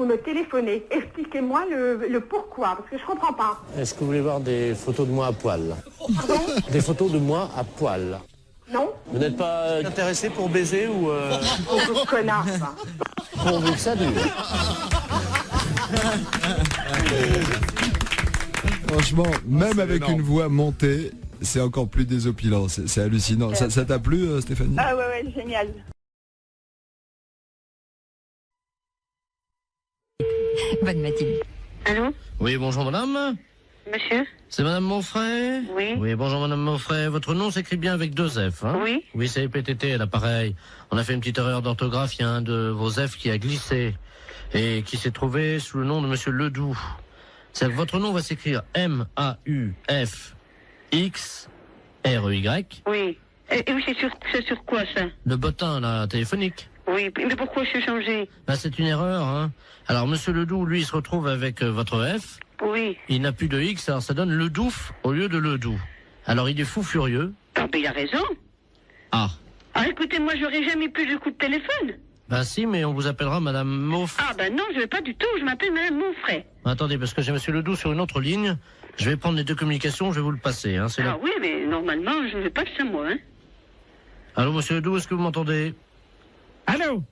me téléphonez? Expliquez-moi le pourquoi, parce que je comprends pas. Est-ce que vous voulez voir des photos de moi à poil? Pardon? Des photos de moi à poil. Non? Vous n'êtes pas intéressé pour baiser ou... Connard. Pourvu que ça dure. Franchement, même avec une voix montée, c'est encore plus désopilant, c'est hallucinant. Ça t'a plu, Stéphanie? Ah ouais, génial. Bonne matinée. Allô? Oui, bonjour madame. Monsieur? C'est madame Monfray? Oui. Oui, bonjour madame Monfray. Votre nom s'écrit bien avec 2 F, hein? Oui. Oui, c'est PTT, là, pareil. On a fait une petite erreur d'orthographe, il y a un de vos F qui a glissé et qui s'est trouvé sous le nom de monsieur Ledoux. Votre nom va s'écrire M-A-U-F-X-R-E-Y. Oui. Et oui, c'est sur quoi ça? Le bottin, là, téléphonique. Oui, mais pourquoi je suis changé? Ben, c'est une erreur, hein. Alors, monsieur Ledoux, lui, il se retrouve avec votre F. Oui. Il n'a plus de X, alors ça donne Ledouf au lieu de Ledoux. Alors, il est fou furieux. Ah, mais il a raison. Ah. Ah, écoutez, moi, j'aurais jamais plus de coup de téléphone. Ben si, mais on vous appellera madame Monfray. Ah, ben non, je vais pas du tout, je m'appelle madame Monfray. Attendez, parce que j'ai monsieur Ledoux sur une autre ligne. Je vais prendre les 2 communications, je vais vous le passer, hein. Ah oui, mais normalement, je ne vais pas de ça, moi, hein. Allô, monsieur Ledoux, est-ce que vous m'entendez? Allô?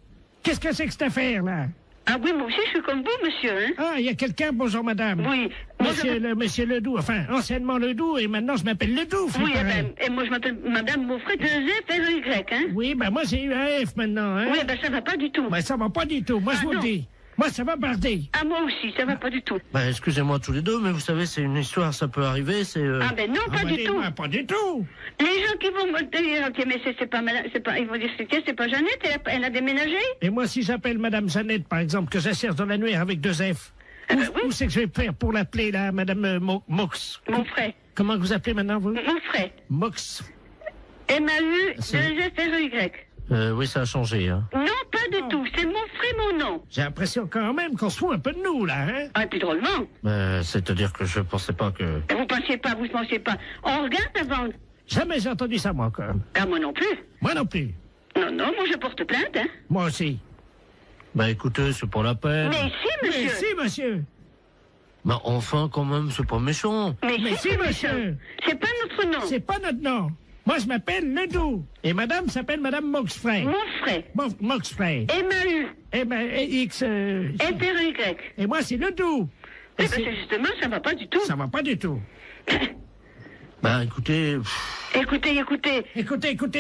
Qu'est-ce que c'est que cette affaire, là? Ah oui, moi aussi, je suis comme vous, monsieur, hein. Ah, il y a quelqu'un, bonjour madame. Oui. Monsieur Ledoux, enfin, anciennement Ledoux, et maintenant je m'appelle Ledoux. Oui, et moi je m'appelle madame Monfray, 2 F, R-E-Y, hein. Oui, ben moi j'ai eu un F maintenant, hein. Oui, ben ça va pas du tout. Ben ça va pas du tout, moi je vous le dis. Moi ça va barder. Ah, moi aussi, ça va pas du tout. Ben excusez-moi tous les deux, mais vous savez, c'est une histoire, ça peut arriver, c'est... Ah ben non, pas du tout. Pas du tout. Les gens qui vont me dire, ok, mais c'est pas madame, ils vont dire, c'est pas Jeannette, elle a déménagé. Et moi si j'appelle madame Jeannette, par exemple, que j'assère dans l'annuaire avec 2 F, où c'est que je vais faire pour l'appeler, là, madame Mox? Monfray. Comment vous appelez maintenant, vous? Monfray. Mox. M-A-U-2-F-R-E-Y. Oui, ça a changé, hein. Non, pas du tout, c'est Monfray, mon nom. J'ai l'impression quand même qu'on se fout un peu de nous, là, hein. Ah, et puis drôlement. C'est-à-dire que je pensais pas que... Vous pensiez pas. On regarde avant. Jamais j'ai entendu ça, moi, quand même. Ah, moi non plus. Moi non plus. Non, moi je porte plainte, hein. Moi aussi. Ben écoutez, c'est pas la peine. Mais si, monsieur. Mais si, monsieur. Ben enfin, quand même, c'est pas méchant. Mais si, monsieur. C'est pas notre nom. C'est pas notre nom. Moi, je m'appelle Ledoux. Et madame s'appelle madame Moxfray. Monfray. Moxfray. M-A-U. X... F-R-E-Y. Et moi, c'est Ledoux. Eh ben, justement, ça va pas du tout. Ça va pas du tout. Ben écoutez... Écoutez, il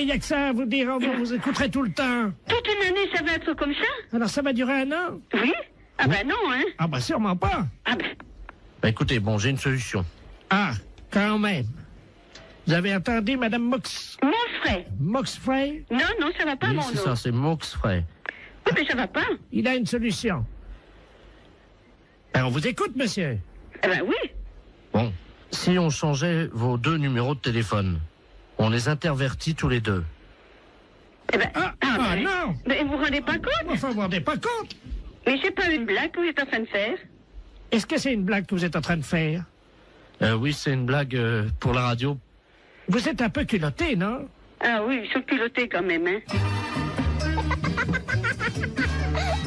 y a que ça à vous dire, vous écouterez tout le temps. Toute une année, ça va être comme ça? Alors ça va durer 1 an? Oui. Ah ben non, hein. Ah ben sûrement pas. Ah ben... Ben écoutez, bon, j'ai une solution. Ah, quand même. Vous avez entendu, madame Monfray. Moxfray? Non, ça va pas, oui, mon c'est nom. ça, c'est Moxfray. Oui, mais ça va pas. Il a une solution. Ben, on vous écoute, monsieur. Eh ben oui. Bon, si on changeait vos 2 numéros de téléphone, on les intervertit tous les 2. Eh ben... non. Mais vous vous rendez pas compte? Enfin, vous vous rendez pas compte? Mais c'est pas une blague que vous êtes en train de faire. Est-ce que c'est une blague que vous êtes en train de faire? Oui, c'est une blague pour la radio. Vous êtes un peu culotté, non? Ah oui, ils sont culottés quand même, hein.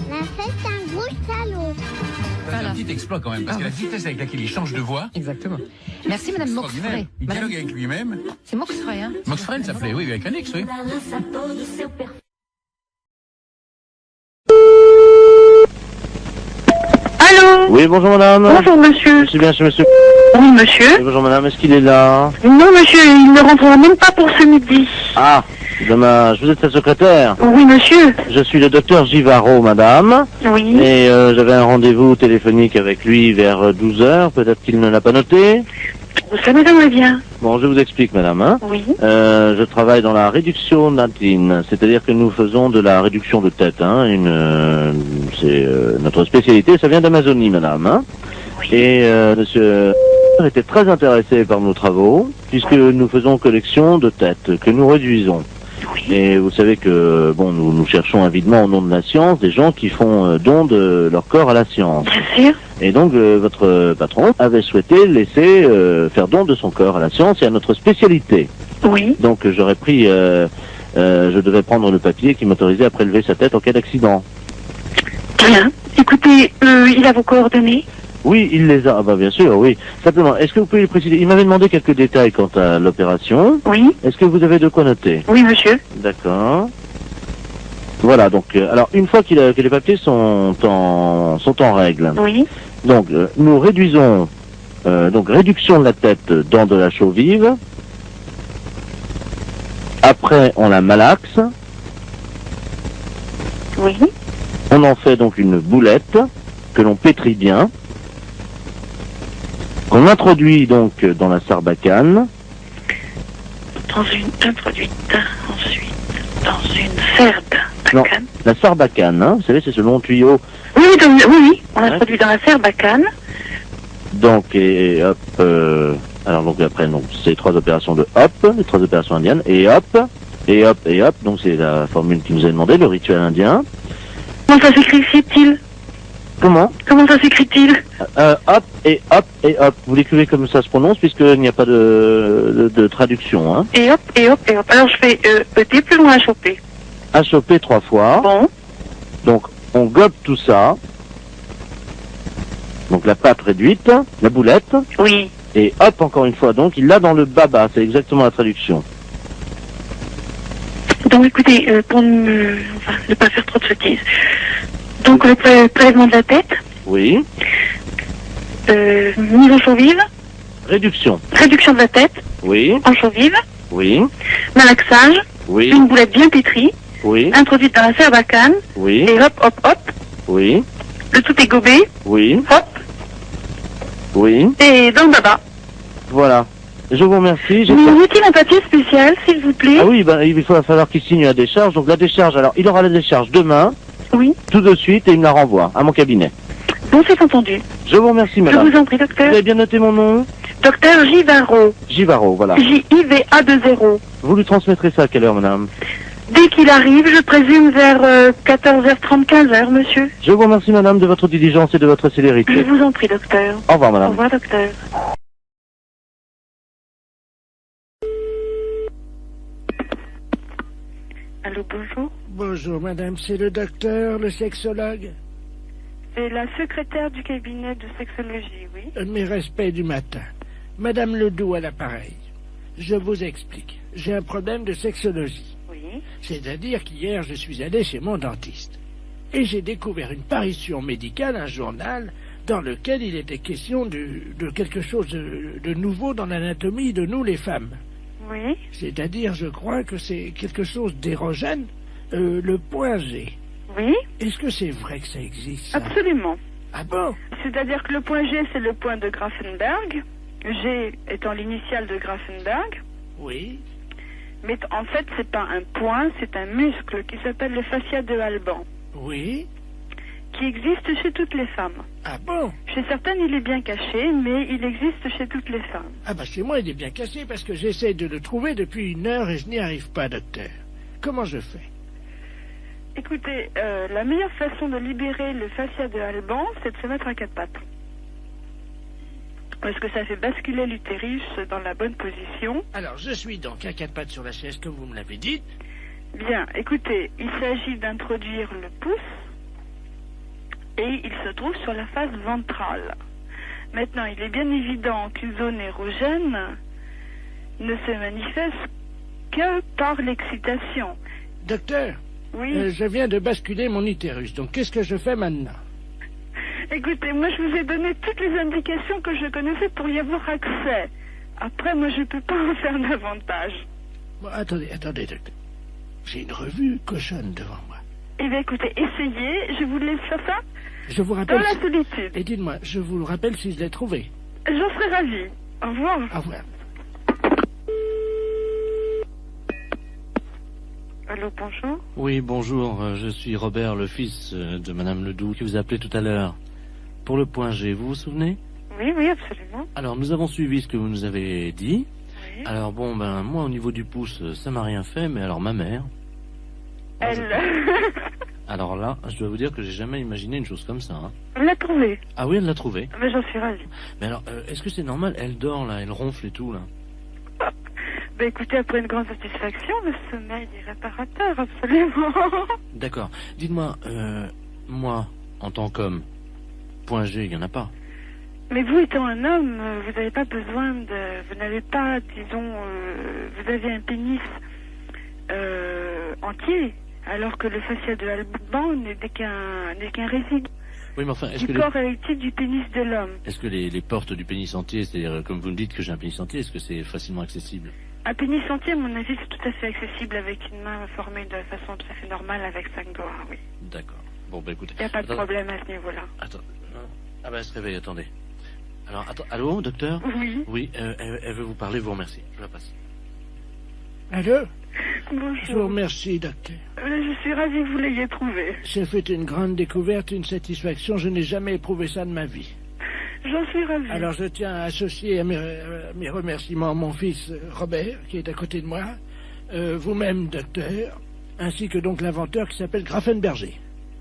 La fête, c'est un gros vous, salaud. C'est un petit exploit quand même, parce que la vitesse avec laquelle il change de voix. Exactement. Merci Madame Moxfray. Il dialogue avec lui-même. C'est Moxfray, hein? Moxfray, ça s'appelait, oui, avec un X, oui. Allô? Oui, bonjour madame. Bonjour monsieur. Je suis bien chez monsieur. Oui monsieur. Oui, bonjour madame, est-ce qu'il est là? Non monsieur, il ne rentrera même pas pour ce midi. Ah, dommage. Vous êtes sa secrétaire? Oui monsieur. Je suis le docteur Givaro, madame. Oui. Et j'avais un rendez-vous téléphonique avec lui vers 12 heures. Peut-être qu'il ne l'a pas noté. Ça m'étonnerait bien. Bon, je vous explique, madame. Hein. Oui. Je travaille dans la réduction natine, c'est-à-dire que nous faisons de la réduction de tête. Hein. C'est notre spécialité, ça vient d'Amazonie, madame. Hein. Oui. Et monsieur était très intéressé par nos travaux, puisque nous faisons collection de têtes, que nous réduisons. Oui. Et vous savez que, bon, nous cherchons avidement au nom de la science des gens qui font don de leur corps à la science. Bien sûr. Et donc, votre patron avait souhaité laisser faire don de son corps à la science et à notre spécialité. Oui. Donc, j'aurais pris, je devais prendre le papier qui m'autorisait à prélever sa tête en cas d'accident. Bien. Écoutez, il a vos coordonnées? Oui, il les a. Ah bah bien sûr, oui. Simplement, est-ce que vous pouvez lui préciser? Il m'avait demandé quelques détails quant à l'opération. Oui. Est-ce que vous avez de quoi noter? Oui, monsieur. D'accord. Voilà, donc, alors, une fois que les papiers sont en règle. Oui. Donc, nous réduisons, donc, réduction de la tête dans de la chaux vive. Après, on la malaxe. Oui. On en fait donc une boulette que l'on pétrit bien. On introduit donc dans la sarbacane. Introduite ensuite dans une sarbacane. Non, la sarbacane, hein, vous savez, c'est ce long tuyau. Oui, oui, on introduit dans la sarbacane. Donc, et hop, alors donc après, donc, c'est 3 opérations de hop, les 3 opérations indiennes, et hop, et hop, et hop, donc c'est la formule qui nous a demandé, le rituel indien. Comment ça s'écrit-il? Comment ça s'écrit-il? Hop et hop et hop. Vous l'écrivez comme ça se prononce puisqu'il n'y a pas de traduction. Hein. Et hop et hop et hop. Alors je fais ET plus loin HOP. HOP 3 fois. Bon. Donc on gobe tout ça. Donc la pâte réduite, la boulette. Oui. Et hop encore une fois. Donc il l'a dans le baba. C'est exactement la traduction. Donc écoutez, pour ne pas faire trop de sottises. Donc le prélèvement de la tête. Oui. Mise en chaux vive. Réduction. Réduction de la tête. Oui. En chaux vive. Oui. Malaxage. Oui. Une boulette bien pétrie. Oui. Introduite dans la sarbacane. Oui. Et hop, hop, hop. Oui. Le tout est gobé. Oui. Hop. Oui. Et dans le baba. Voilà. Je vous remercie. Vous faut-il un papier spécial, s'il vous plaît? Ah oui, ben, il va falloir qu'il signe la décharge. Donc la décharge, alors il aura la décharge demain. Oui. Tout de suite et il me la renvoie à mon cabinet. Bon, c'est entendu. Je vous remercie, madame. Je vous en prie, docteur. Vous avez bien noté mon nom? Docteur Givaro. Givaro, voilà. J-I-V-A-2-0. Vous lui transmettrez ça à quelle heure, madame? Dès qu'il arrive, je présume vers 14h30, 15h, monsieur. Je vous remercie, madame, de votre diligence et de votre célérité. Je vous en prie, docteur. Au revoir, madame. Au revoir, docteur. Allô, bonjour. Bonjour, madame, c'est le docteur, le sexologue. C'est la secrétaire du cabinet de sexologie, oui. Mes respects du matin. Madame Ledoux à l'appareil. Je vous explique. J'ai un problème de sexologie. Oui. C'est-à-dire qu'hier, je suis allé chez mon dentiste. Et j'ai découvert une parution médicale, un journal, dans lequel il était question de quelque chose de nouveau dans l'anatomie de nous, les femmes. Oui. C'est-à-dire, je crois que c'est quelque chose d'érogène, le point G. Oui. Est-ce que c'est vrai que ça existe, ça? Absolument. Ah bon? C'est-à-dire que le point G, c'est le point de Grafenberg. G étant l'initiale de Grafenberg. Oui. Mais en fait, c'est pas un point, c'est un muscle qui s'appelle le fascia de Alban. Oui. Qui existe chez toutes les femmes. Ah bon? Chez certaines, il est bien caché, mais il existe chez toutes les femmes. Ah bah chez moi, il est bien caché parce que j'essaie de le trouver depuis 1 heure et je n'y arrive pas, docteur. Comment je fais? Écoutez, la meilleure façon de libérer le fascia de Alban, c'est de se mettre à 4 pattes. Parce que ça fait basculer l'utérus dans la bonne position. Alors, je suis donc à 4 pattes sur la chaise, comme vous me l'avez dit. Bien, écoutez, il s'agit d'introduire le pouce et il se trouve sur la face ventrale. Maintenant, il est bien évident qu'une zone érogène ne se manifeste que par l'excitation. Docteur, oui. Je viens de basculer mon utérus, donc qu'est-ce que je fais maintenant? Écoutez, moi je vous ai donné toutes les indications que je connaissais pour y avoir accès. Après, moi je ne peux pas en faire davantage. Bon, attendez, docteur. J'ai une revue cochonne devant moi. Eh bien écoutez, essayez, je vous laisse faire ça. Je vous rappelle... Dans la solitude. Et dites-moi, je vous le rappelle si je l'ai trouvé. J'en serais ravie. Au revoir. Au revoir. Allô, bonjour. Oui, bonjour, je suis Robert, le fils de Madame Ledoux, qui vous a appelé tout à l'heure. Pour le point G, vous vous souvenez? Oui, oui, absolument. Alors, nous avons suivi ce que vous nous avez dit. Oui. Alors, bon, ben, moi, au niveau du pouce, ça m'a rien fait, mais alors, ma mère... Elle... Alors là, je dois vous dire que j'ai jamais imaginé une chose comme ça. Hein. Elle l'a trouvée. Ah oui, elle l'a trouvée. Mais j'en suis ravie. Mais alors, est-ce que c'est normal? Elle dort, là, elle ronfle et tout, là. Ben écoutez, après une grande satisfaction, le sommeil est réparateur, absolument. D'accord. Dites-moi, moi, en tant qu'homme, point G, il n'y en a pas. Mais vous étant un homme, vous n'avez pas besoin de... Vous n'avez pas, disons... vous avez un pénis entier, alors que le fascia de Alban n'est qu'un résidu. Oui, mais enfin, est-ce du que corps érectile du pénis de l'homme. Est-ce que les portes du pénis entier, c'est-à-dire, comme vous me dites que j'ai un pénis entier, est-ce que c'est facilement accessible? Un pénis entier, à mon avis, c'est tout à fait accessible avec une main formée de façon tout à fait normale avec 5 doigts, oui. D'accord. Bon, bah écoutez... Il n'y a pas de problème à ce niveau-là. Attends. Ah bah elle se réveille, attendez. Alors, attends, allô, docteur? Oui. Oui, elle veut vous parler, vous remercie. Je la passe. Allô? Bonjour. Je vous remercie, docteur. Je suis ravie que vous l'ayez trouvé. J'ai fait une grande découverte, une satisfaction. Je n'ai jamais éprouvé ça de ma vie. J'en suis ravie. Alors, je tiens à associer à mes remerciements mon fils Robert, qui est à côté de moi, vous-même, docteur, ainsi que donc l'inventeur qui s'appelle Grafenberger.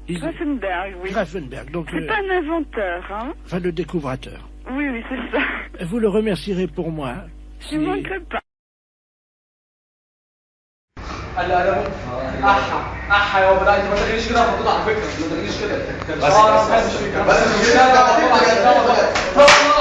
Grafenberg, oui. Grafenberg, donc... C'est pas un inventeur, hein? Enfin, le découvrateur. Oui, oui, c'est ça. Vous le remercierez pour moi. Je ne manquerai pas. احا يا وبدا انت ما تغنيش كده المفروض على فكره ما تغنيش كده بس